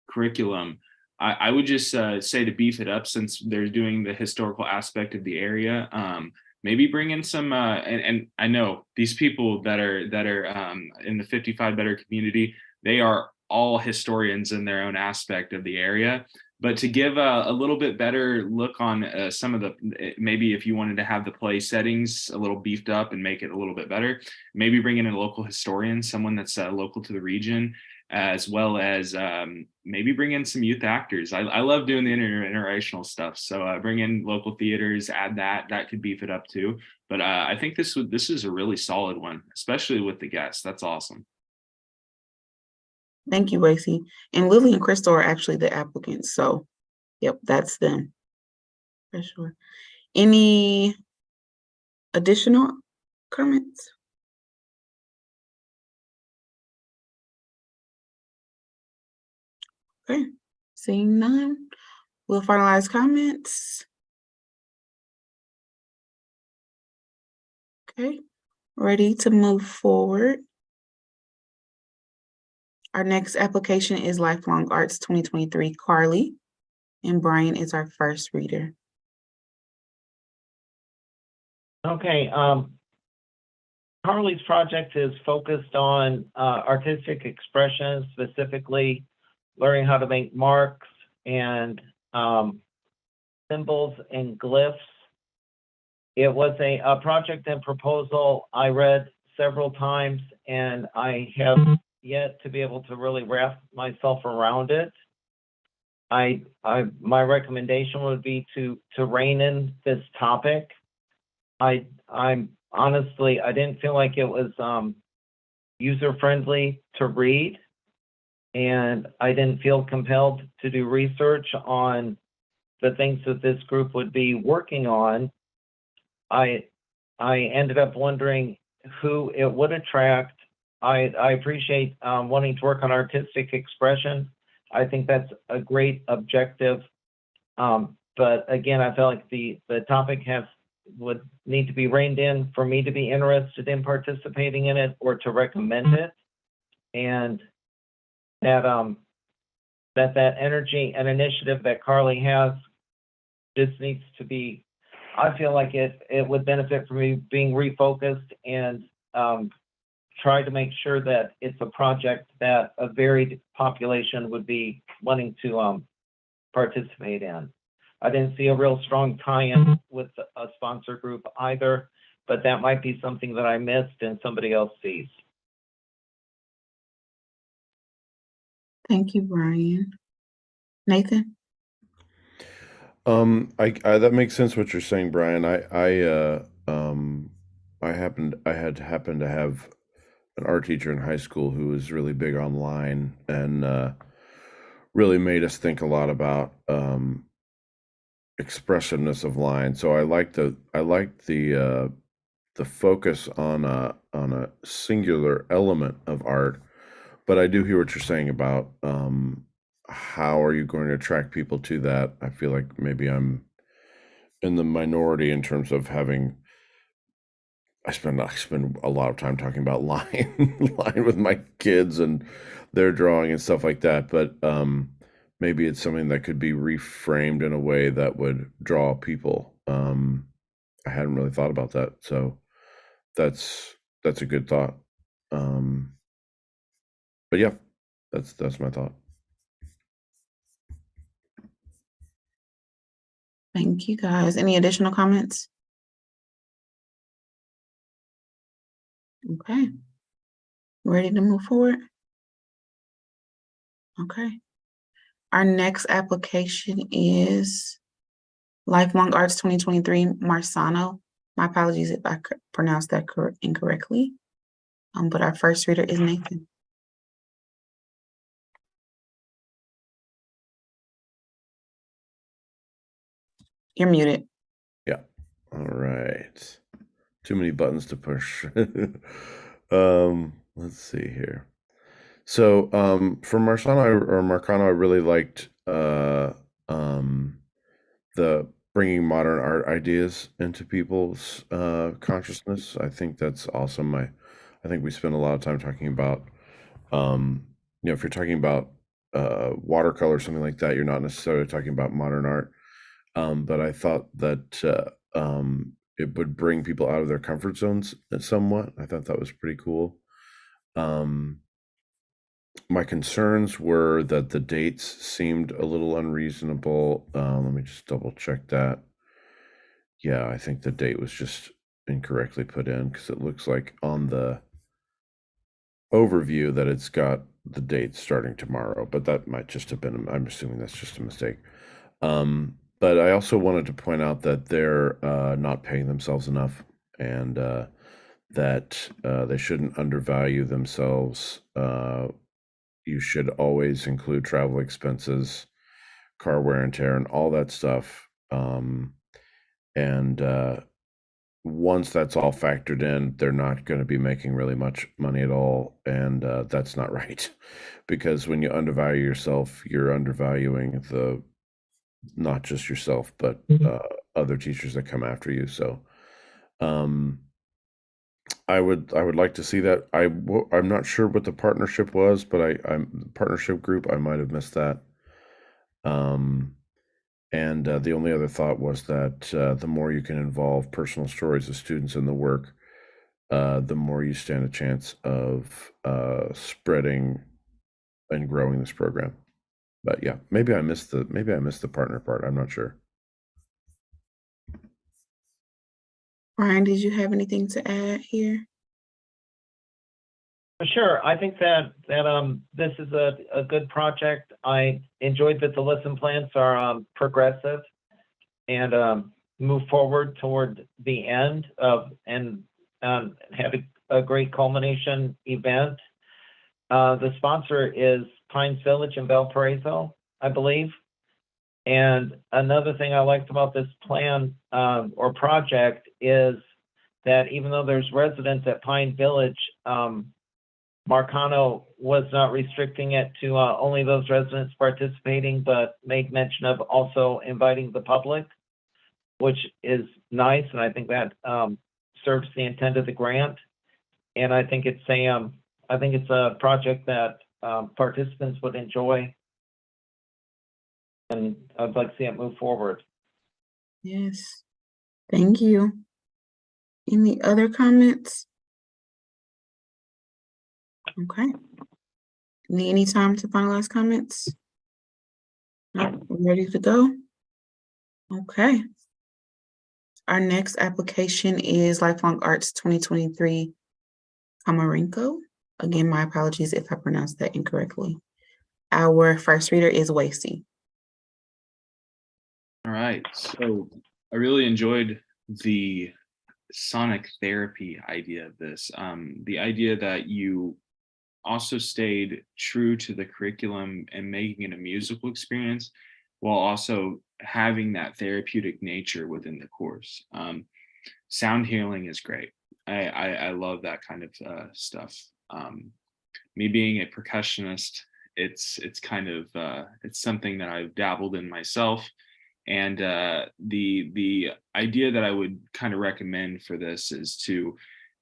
curriculum, I would just say to beef it up, since they're doing the historical aspect of the area. Maybe bring in some, and I know these people that are in the 55 Better community, they are all historians in their own aspect of the area. But to give a little bit better look on some of maybe if you wanted to have the play settings a little beefed up and make it a little bit better, maybe bring in a local historian, someone that's local to the region, as well as maybe bring in some youth actors. I love doing the intergenerational stuff. So bring in local theaters, add that could beef it up too. But I think this is a really solid one, especially with the guests. That's awesome. Thank you, Wasey. And Lily and Crystal are actually the applicants. So, yep, that's them. For sure. Any additional comments? Okay, seeing none, we'll finalize comments. Okay, ready to move forward. Our next application is Lifelong Arts 2023 Carley, and Brian is our first reader. Okay, Carley's project is focused on artistic expression, specifically learning how to make marks and symbols and glyphs. It was a project and proposal I read several times, and I have yet to be able to really wrap myself around it. My recommendation would be to rein in this topic I'm honestly, I didn't feel like it was user-friendly to read, and I didn't feel compelled to do research on the things that this group would be working on. I ended up wondering who it would attract. I appreciate wanting to work on artistic expression. I think that's a great objective. But again, I felt like the topic would need to be reined in for me to be interested in participating in it or to recommend it. And that energy and initiative that Carly has just needs to be, I feel like it would benefit from me being refocused and try to make sure that it's a project that a varied population would be wanting to participate in. I didn't see a real strong tie-in with a sponsor group either, but that might be something that I missed and somebody else sees. Thank you, Brian. Nathan? I that makes sense what you're saying, Brian. I had happened to have an art teacher in high school who was really big online and really made us think a lot about expressiveness of line. So I liked the focus on a singular element of art. But I do hear what you're saying about how are you going to attract people to that? I feel like maybe I'm in the minority in terms of having. I spend a lot of time talking about line with my kids and their drawing and stuff like that. But maybe it's something that could be reframed in a way that would draw people. I hadn't really thought about that, so that's a good thought. But yeah, that's my thought. Thank you, guys. Any additional comments? Okay. Ready to move forward? Okay. Our next application is Lifelong Arts 2023 Marcano. My apologies if I pronounced that incorrectly. But our first reader is Nathan. You're muted. Yeah. All right. Too many buttons to push. Let's see here. So for Marcano, I really liked the bringing modern art ideas into people's consciousness. I think that's awesome. I think we spend a lot of time talking about, if you're talking about watercolor or something like that, you're not necessarily talking about modern art. But I thought that it would bring people out of their comfort zones somewhat. I thought that was pretty cool. My concerns were that the dates seemed a little unreasonable. Let me just double check that. Yeah, I think the date was just incorrectly put in because it looks like on the overview that it's got the date starting tomorrow, but that might just have been, I'm assuming that's just a mistake. But I also wanted to point out that they're not paying themselves enough and that they shouldn't undervalue themselves. You should always include travel expenses, car wear and tear, and all that stuff. And once that's all factored in, they're not going to be making really much money at all. And that's not right. Because when you undervalue yourself, you're undervaluing not just yourself, but other teachers that come after you. So I would like to see that. I'm not sure what the partnership was, but I'm partnership group. I might have missed that. And the only other thought was that the more you can involve personal stories of students in the work, the more you stand a chance of spreading and growing this program. But yeah, maybe I missed the partner part. I'm not sure. Brian, did you have anything to add here? Sure. I think that this is a good project. I enjoyed that the lesson plans are progressive, and move forward toward the end of and had a great culmination event. The sponsor is Pines Village in Valparaiso, I believe. And another thing I liked about this plan or project is that even though there's residents at Pine Village, Marcano was not restricting it to only those residents participating, but made mention of also inviting the public, which is nice, and I think that serves the intent of the grant. And I think it's a project that participants would enjoy, and I'd like to see it move forward. Yes, thank you. Any other comments? Okay. Need any time to finalize comments? No, we're ready to go. Okay. Our next application is Lifelong Arts 2023 Komarenko. Again, my apologies if I pronounced that incorrectly. Our first reader is Wasey. All right, so I really enjoyed the sonic therapy idea of this. The idea that you also stayed true to the curriculum and making it a musical experience while also having that therapeutic nature within the course. Sound healing is great. I love that kind of stuff. Me being a percussionist, it's kind of it's something that I've dabbled in myself. And the idea that I would kind of recommend for this is to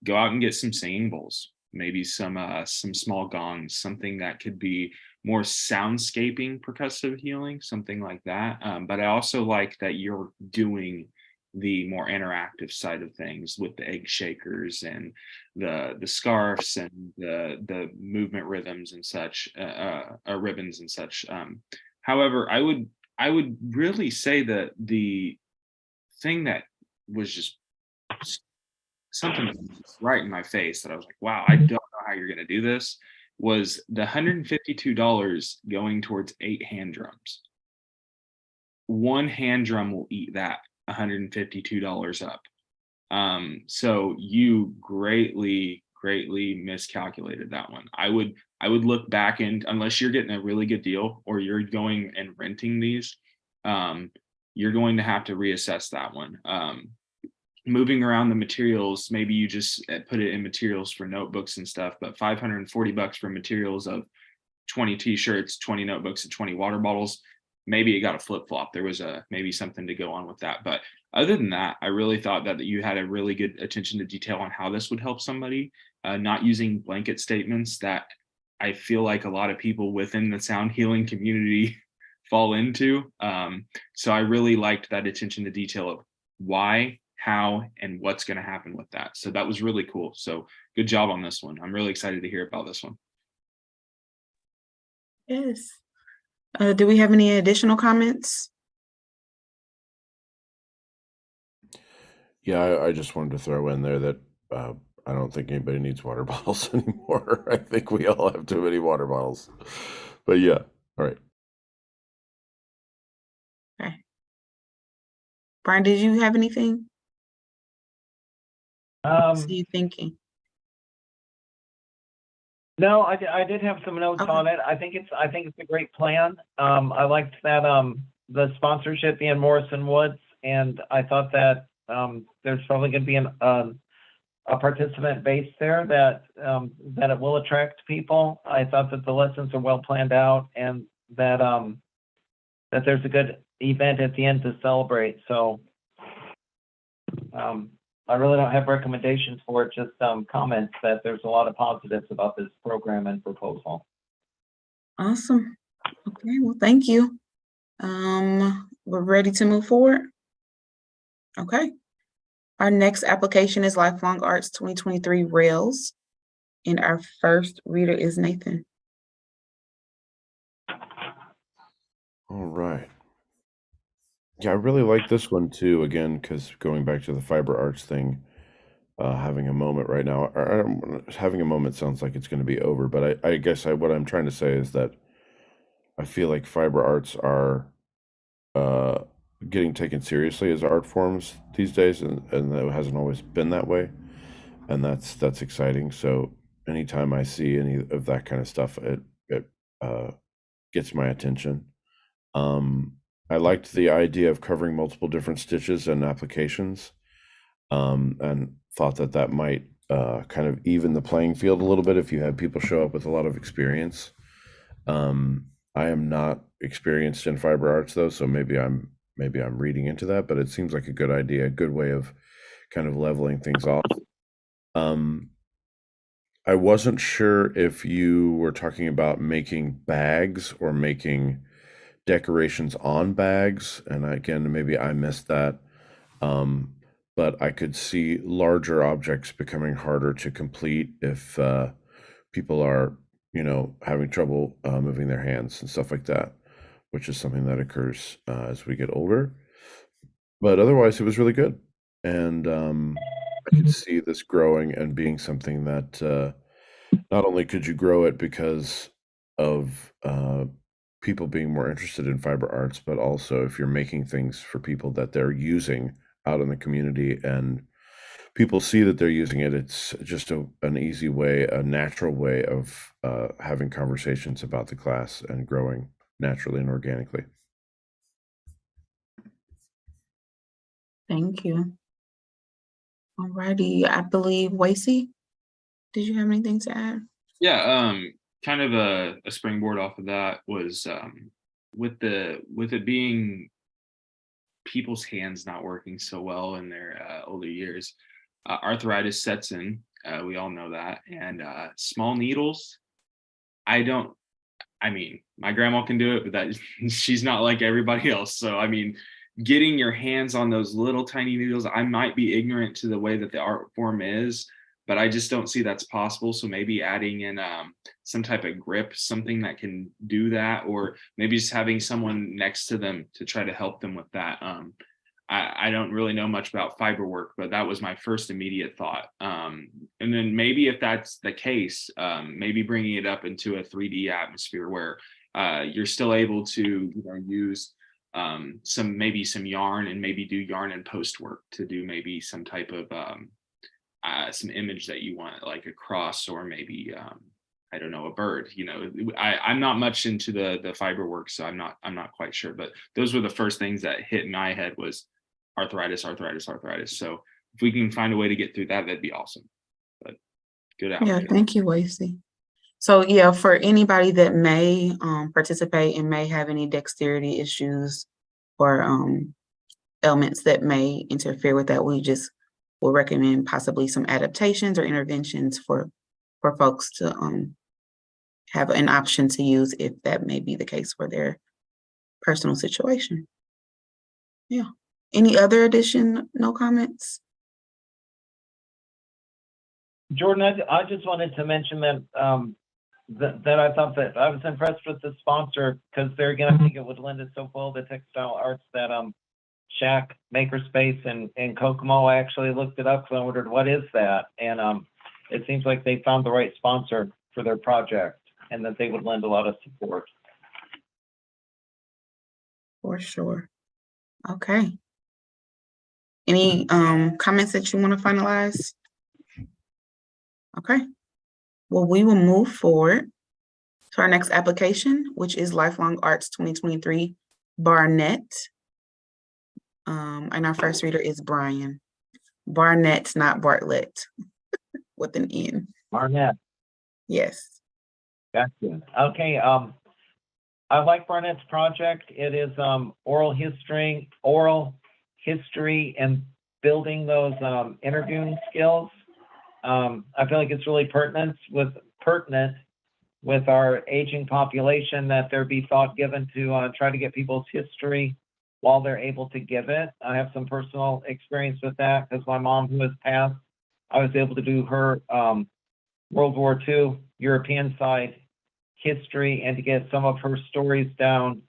go out and get some singing bowls, maybe some small gongs, something that could be more soundscaping percussive healing, something like that. But I also like that you're doing the more interactive side of things with the egg shakers and the scarves and the movement rhythms and such, ribbons and such. However, I would really say that the thing that was just something right in my face that I was like, wow, I don't know how you're going to do this, was the $152 going towards 8 hand drums. One hand drum will eat that $152 up. So you greatly miscalculated that one. I would look back, and unless you're getting a really good deal or you're going and renting these, you're going to have to reassess that one. Moving around the materials, maybe you just put it in materials for notebooks and stuff, but $540 for materials of 20 t-shirts, 20 notebooks, and 20 water bottles, maybe it got a flip-flop. There was maybe something to go on with that. But other than that, I really thought that you had a really good attention to detail on how this would help somebody, not using blanket statements that I feel like a lot of people within the sound healing community fall into. So I really liked that attention to detail of why, how, and what's going to happen with that. So that was really cool. So good job on this one. I'm really excited to hear about this one. Yes. Do we have any additional comments? Yeah, I just wanted to throw in there that I don't think anybody needs water bottles anymore. I think we all have too many water bottles. But yeah, all right. Okay. Brian, did you have anything? See you thinking. No, I did have some notes Okay. on it. I think it's a great plan. I liked that the sponsorship being Morrison Woods, and I thought that there's probably going to be a participant base there that it will attract people. I thought that the lessons are well planned out, and that that there's a good event at the end to celebrate. So I really don't have recommendations for it, just comments that there's a lot of positives about this program and proposal. Awesome. Okay, well, thank you. We're ready to move forward. Okay. Our next application is Lifelong Arts 2023 Rayls, and our first reader is Nathan. All right. Yeah, I really like this one too, again, because going back to the fiber arts thing, having a moment right now, having a moment sounds like it's going to be over, but I guess what I'm trying to say is that I feel like fiber arts are getting taken seriously as art forms these days, and it hasn't always been that way, and that's exciting. So anytime I see any of that kind of stuff, it gets my attention. I liked the idea of covering multiple different stitches and applications, and thought that might kind of even the playing field a little bit if you have people show up with a lot of experience. I am not experienced in fiber arts though, so maybe I'm reading into that, but it seems like a good idea, a good way of kind of leveling things off. I wasn't sure if you were talking about making bags or making decorations on bags, and again, maybe I missed that. But I could see larger objects becoming harder to complete if people are, having trouble moving their hands and stuff like that, which is something that occurs as we get older. But otherwise, it was really good, and I could see this growing and being something that not only could you grow it because of people being more interested in fiber arts, but also if you're making things for people that they're using out in the community and people see that they're using it, it's just an easy way, a natural way of having conversations about the class and growing naturally and organically. Thank you. Alrighty, I believe Wasey, did you have anything to add? Yeah, kind of a springboard off of that was with it being people's hands not working so well in their older years, arthritis sets in. We all know that, and small needles. I mean, my grandma can do it, but that she's not like everybody else. So I mean, getting your hands on those little tiny needles, I might be ignorant to the way that the art form is, but I just don't see that's possible. So maybe adding in some type of grip, something that can do that, or maybe just having someone next to them to try to help them with that. I don't really know much about fiber work, but that was my first immediate thought. And then maybe if that's the case, maybe bringing it up into a 3D atmosphere where you're still able to use some yarn and maybe do yarn and post work to do maybe some type of some image that you want, like a cross or maybe I don't know, a bird. I'm not much into the fiber work, so I'm not quite sure. But those were the first things that hit my head was arthritis. So if we can find a way to get through that, that'd be awesome. But good out. Yeah, thank you, Wasey. So yeah, for anybody that may participate and may have any dexterity issues or elements that may interfere with that, we just will recommend possibly some adaptations or interventions for folks to have an option to use if that may be the case for their personal situation. Yeah. Any other addition? No comments? Jordan, I just wanted to mention that that I thought that I was impressed with the sponsor because there again, I think it would lend itself well to textile arts that Shack Makerspace in Kokomo. I actually looked it up because I wondered what is that, and it seems like they found the right sponsor for their project and that they would lend a lot of support. For sure. Okay. Any comments that you want to finalize? Okay. Well, we will move forward to our next application, which is Lifelong Arts 2023 Barnett. And our first reader is Brian. Barnett, not Bartlett, with an N. Barnett. Yes. Gotcha. Okay. I like Barnett's project. It is oral history and building those interviewing skills. I feel like it's really pertinent with our aging population that there be thought given to try to get people's history while they're able to give it. I have some personal experience with that because my mom, who has passed, I was able to do her World War II European side history and to get some of her stories down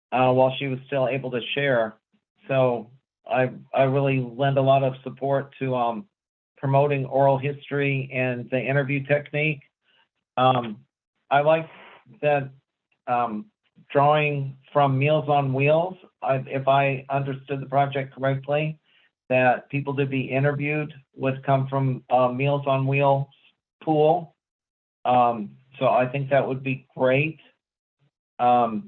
while she was still able to share. So I really lend a lot of support to promoting oral history and the interview technique. I like that drawing from Meals on Wheels. If I understood the project correctly, that people to be interviewed would come from Meals on Wheels pool. So I think that would be great. I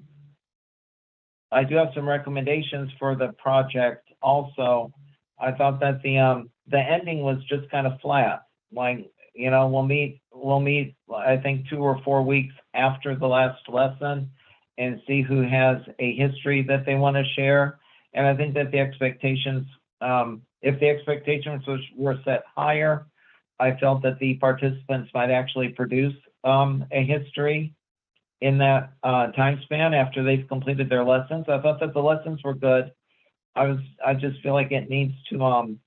do have some recommendations for the project also. I thought that the ending was just kind of flat. Like, you know, we'll meet, I think 2 or 4 weeks after the last lesson and see who has a history that they want to share. And I think that the expectations, if the expectations were set higher, I felt that the participants might actually produce a history in that time span after they've completed their lessons. I thought that the lessons were good. I just feel like it needs to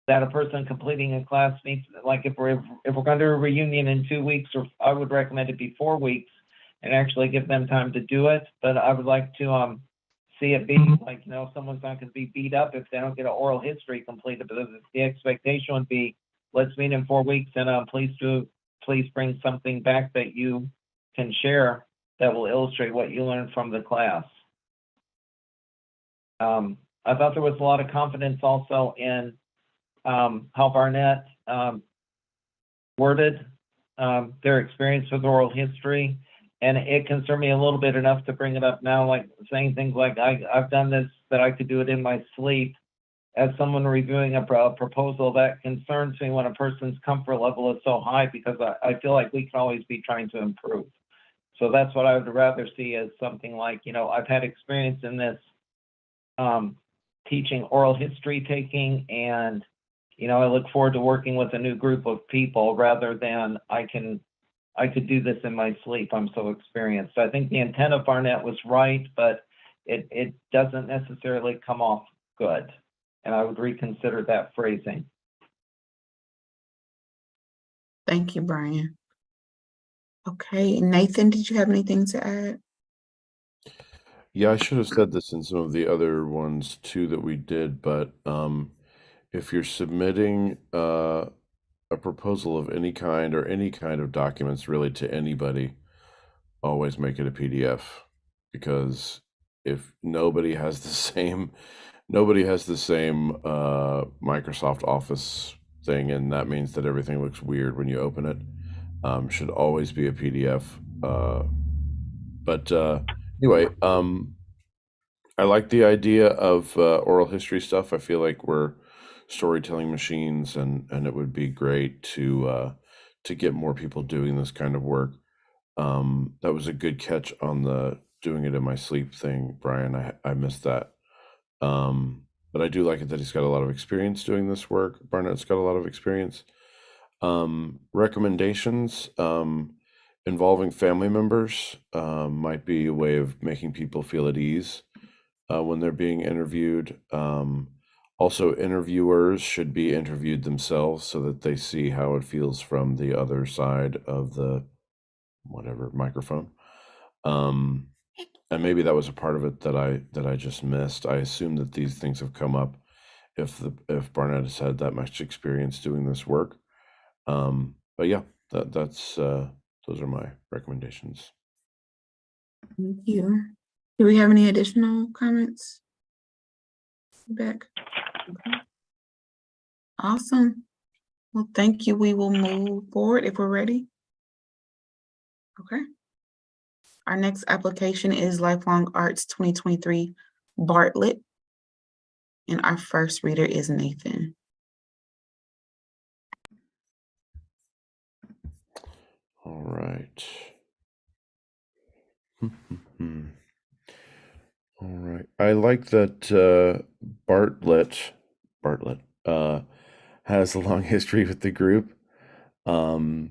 that a person completing a class needs, like if we're going to do a reunion in 2 weeks, or I would recommend it be 4 weeks and actually give them time to do it. But I would like to see it be like, you know, someone's not going to be beat up if they don't get an oral history completed. But the expectation would be, let's meet in 4 weeks, and please bring something back that you can share that will illustrate what you learned from the class. I thought there was a lot of confidence also in how Barnett worded their experience with oral history. And it concerned me a little bit enough to bring it up now, like saying things like, I've done this, that I could do it in my sleep. As someone reviewing a proposal, that concerns me when a person's comfort level is so high, because I feel like we can always be trying to improve. So that's what I would rather see as something like, you know, I've had experience in this teaching oral history taking, and, you know, I look forward to working with a new group of people, rather than I could do this in my sleep, I'm so experienced. I think the intent of Barnett was right, but it doesn't necessarily come off good. And I would reconsider that phrasing. Thank you, Brian. Okay, Nathan, did you have anything to add? Yeah, I should have said this in some of the other ones too that we did, but if you're submitting a proposal of any kind, or any kind of documents really, to anybody, always make it a PDF, because if nobody has the same Microsoft Office thing, and that means that everything looks weird when you open it. Should always be a PDF. But anyway, I like the idea of oral history stuff. I feel like we're storytelling machines, and it would be great to get more people doing this kind of work. That was a good catch on the doing it in my sleep thing, Brian. I missed that. But I do like it that he's got a lot of experience doing this work. Barnett's got a lot of experience. Recommendations involving family members might be a way of making people feel at ease when they're being interviewed. Also, interviewers should be interviewed themselves so that they see how it feels from the other side of the whatever microphone. And maybe that was a part of it that I just missed. I assume that these things have come up if Barnett has had that much experience doing this work. But yeah, that's those are my recommendations. Thank you. Do we have any additional comments? Beck? Okay. Awesome. Well, thank you. We will move forward if we're ready. Okay. Our next application is Lifelong Arts 2023 Bartlett. And our first reader is Nathan. All right. All right. I like that Bartlett has a long history with the group. And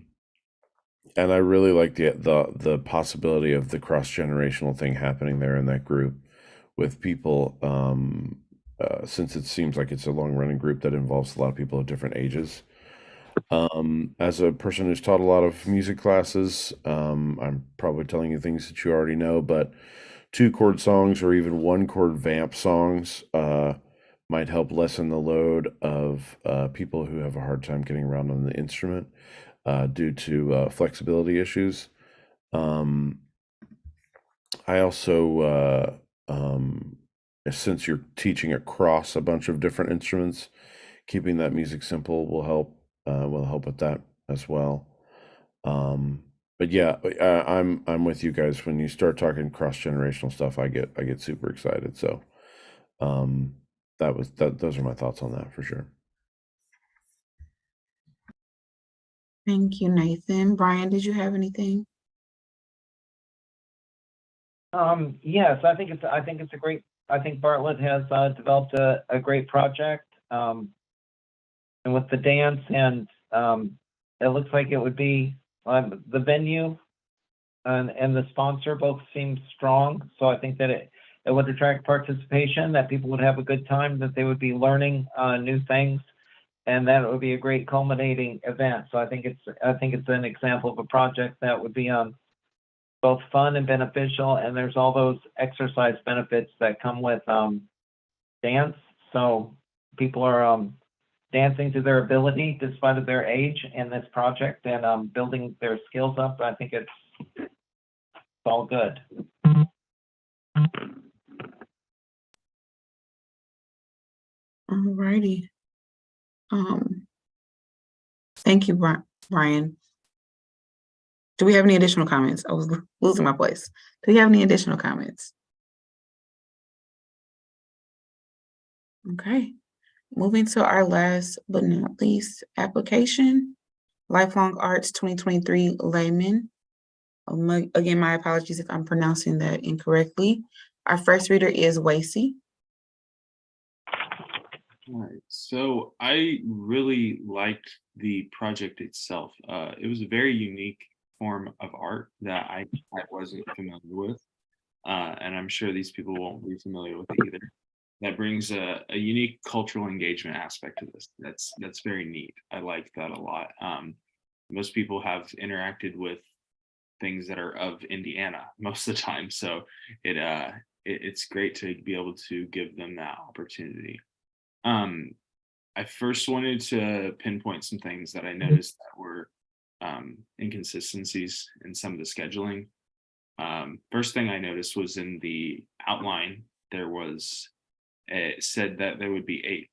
I really like the possibility of the cross-generational thing happening there in that group with people, since it seems like it's a long-running group that involves a lot of people of different ages. As a person who's taught a lot of music classes, I'm probably telling you things that you already know, but 2-chord songs or even 1-chord vamp songs might help lessen the load of people who have a hard time getting around on the instrument due to flexibility issues. I also, since you're teaching across a bunch of different instruments, keeping that music simple will help with that as well. But yeah, I'm with you guys. When you start talking cross-generational stuff, I get super excited. So those are my thoughts on that for sure. Thank you, Nathan. Brian, did you have anything? Yes, I think it's a great. I think Bartlett has developed a great project, and with the dance, and it looks like it would be the venue and the sponsor both seem strong. So I think that it would attract participation, that people would have a good time, that they would be learning new things, and that it would be a great culminating event. So I think it's an example of a project that would be both fun and beneficial, and there's all those exercise benefits that come with dance. So people are dancing to their ability despite of their age in this project, and building their skills up. I think it's all good. All righty. Thank you, Brian. Do we have any additional comments? I was losing my place. Do we have any additional comments? Okay. Moving to our last but not least application, Lifelong Arts 2023 Layman. Again, my apologies if I'm pronouncing that incorrectly. Our first reader is Wasey. All right, so I really liked the project itself. It was a very unique form of art that I wasn't familiar with, and I'm sure these people won't be familiar with it either. That brings a unique cultural engagement aspect to this. That's very neat. I like that a lot. Most people have interacted with things that are of Indiana most of the time, so it's great to be able to give them that opportunity. I first wanted to pinpoint some things that I noticed that were inconsistencies in some of the scheduling. First thing I noticed was in the outline, it said that there would be 8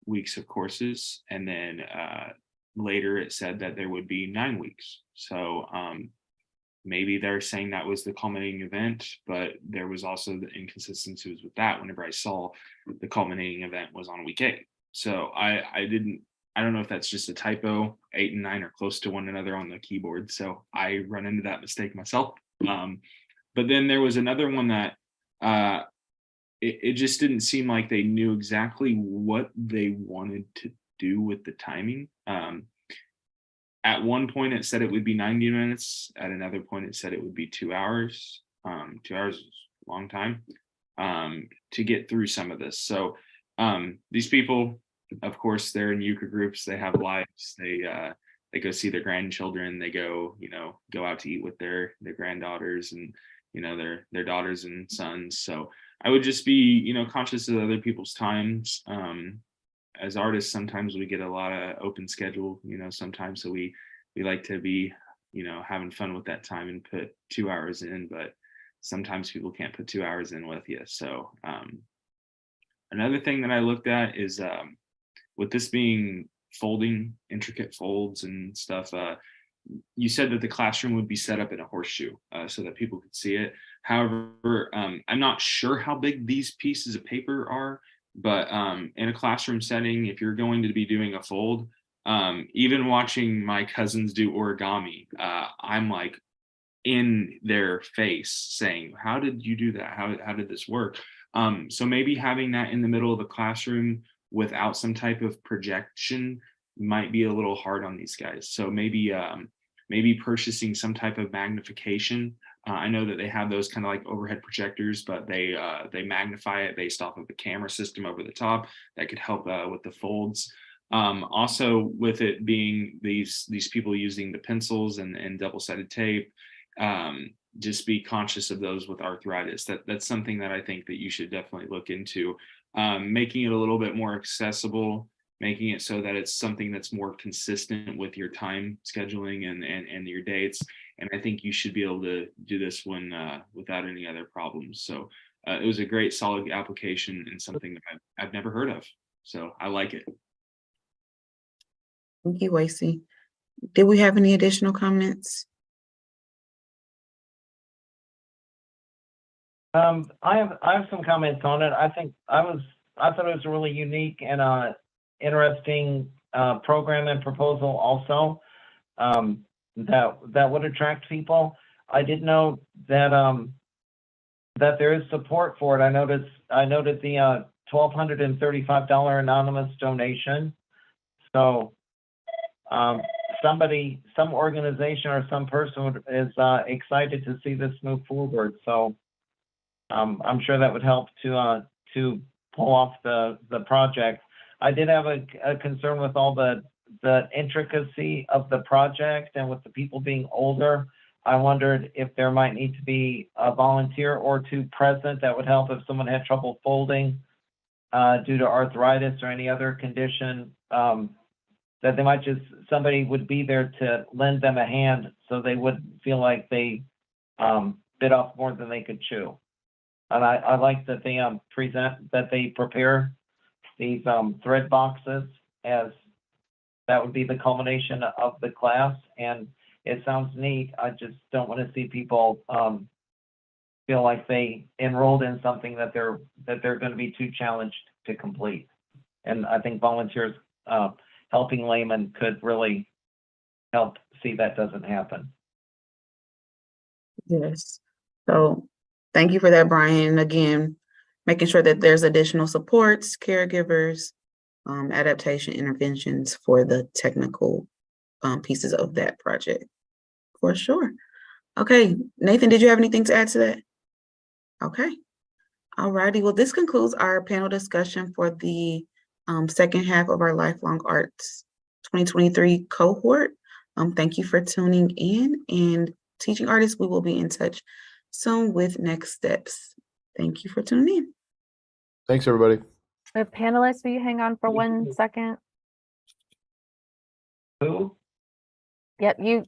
weeks of courses, and then later it said that there would be 9 weeks. So maybe they're saying that was the culminating event, but there was also the inconsistencies with that whenever I saw the culminating event was on week 8. So I don't know if that's just a typo. 8 and 9 are close to one another on the keyboard, so I run into that mistake myself. But then there was another one that it just didn't seem like they knew exactly what they wanted to do with the timing. At one point it said it would be 90 minutes. At another point it said it would be 2 hours. 2 hours is a long time to get through some of this. So these people, of course, they're in euchre groups. They have lives. They go see their grandchildren. They go out to eat with their granddaughters and their daughters and sons. So I would just be conscious of other people's times. As artists, sometimes we get a lot of open schedule, sometimes, so we like to be, having fun with that time and put 2 hours in, but sometimes people can't put 2 hours in with you. So another thing that I looked at is with this being folding, intricate folds and stuff, you said that the classroom would be set up in a horseshoe so that people could see it. However, I'm not sure how big these pieces of paper are, but in a classroom setting, if you're going to be doing a fold, even watching my cousins do origami, I'm like in their face saying, how did you do that? How did this work? So maybe having that in the middle of the classroom without some type of projection might be a little hard on these guys. So maybe purchasing some type of magnification. I know that they have those kind of like overhead projectors, but they magnify it based off of the camera system over the top that could help with the folds. Also, with it being these people using the pencils and double-sided tape, just be conscious of those with arthritis. That's something that I think that you should definitely look into, making it a little bit more accessible, making it so that it's something that's more consistent with your time scheduling and your dates, And I think you should be able to do this one without any other problems. So it was a great, solid application and something that I've never heard of. So I like it. Thank you, Wasey. Did we have any additional comments? I have some comments on it. I thought it was a really unique and interesting program and proposal also, that would attract people. I did know that that there is support for it. I noted the $1,235 anonymous donation. So some organization or some person is excited to see this move forward. So I'm sure that would help to pull off the project. I did have a concern with all the intricacy of the project and with the people being older. I wondered if there might need to be a volunteer or two present that would help if someone had trouble folding due to arthritis or any other condition, that they might somebody would be there to lend them a hand so they wouldn't feel like they bit off more than they could chew. And I like that they prepare these thread boxes, as that would be the culmination of the class. And it sounds neat. I just don't want to see people feel like they enrolled in something that they're going to be too challenged to complete. And I think volunteers helping laymen could really help see that doesn't happen. Yes. So thank you for that, Brian. Again, making sure that there's additional supports, caregivers, adaptation interventions for the technical pieces of that project. For sure. Okay, Nathan, did you have anything to add to that? Okay. All righty. Well, this concludes our panel discussion for the second half of our Lifelong Arts 2023 cohort. Thank you for tuning in, and teaching artists, we will be in touch soon with next steps. Thank you for tuning in. Thanks, everybody. The panelists, will you hang on for 1 second? Who? Yep, you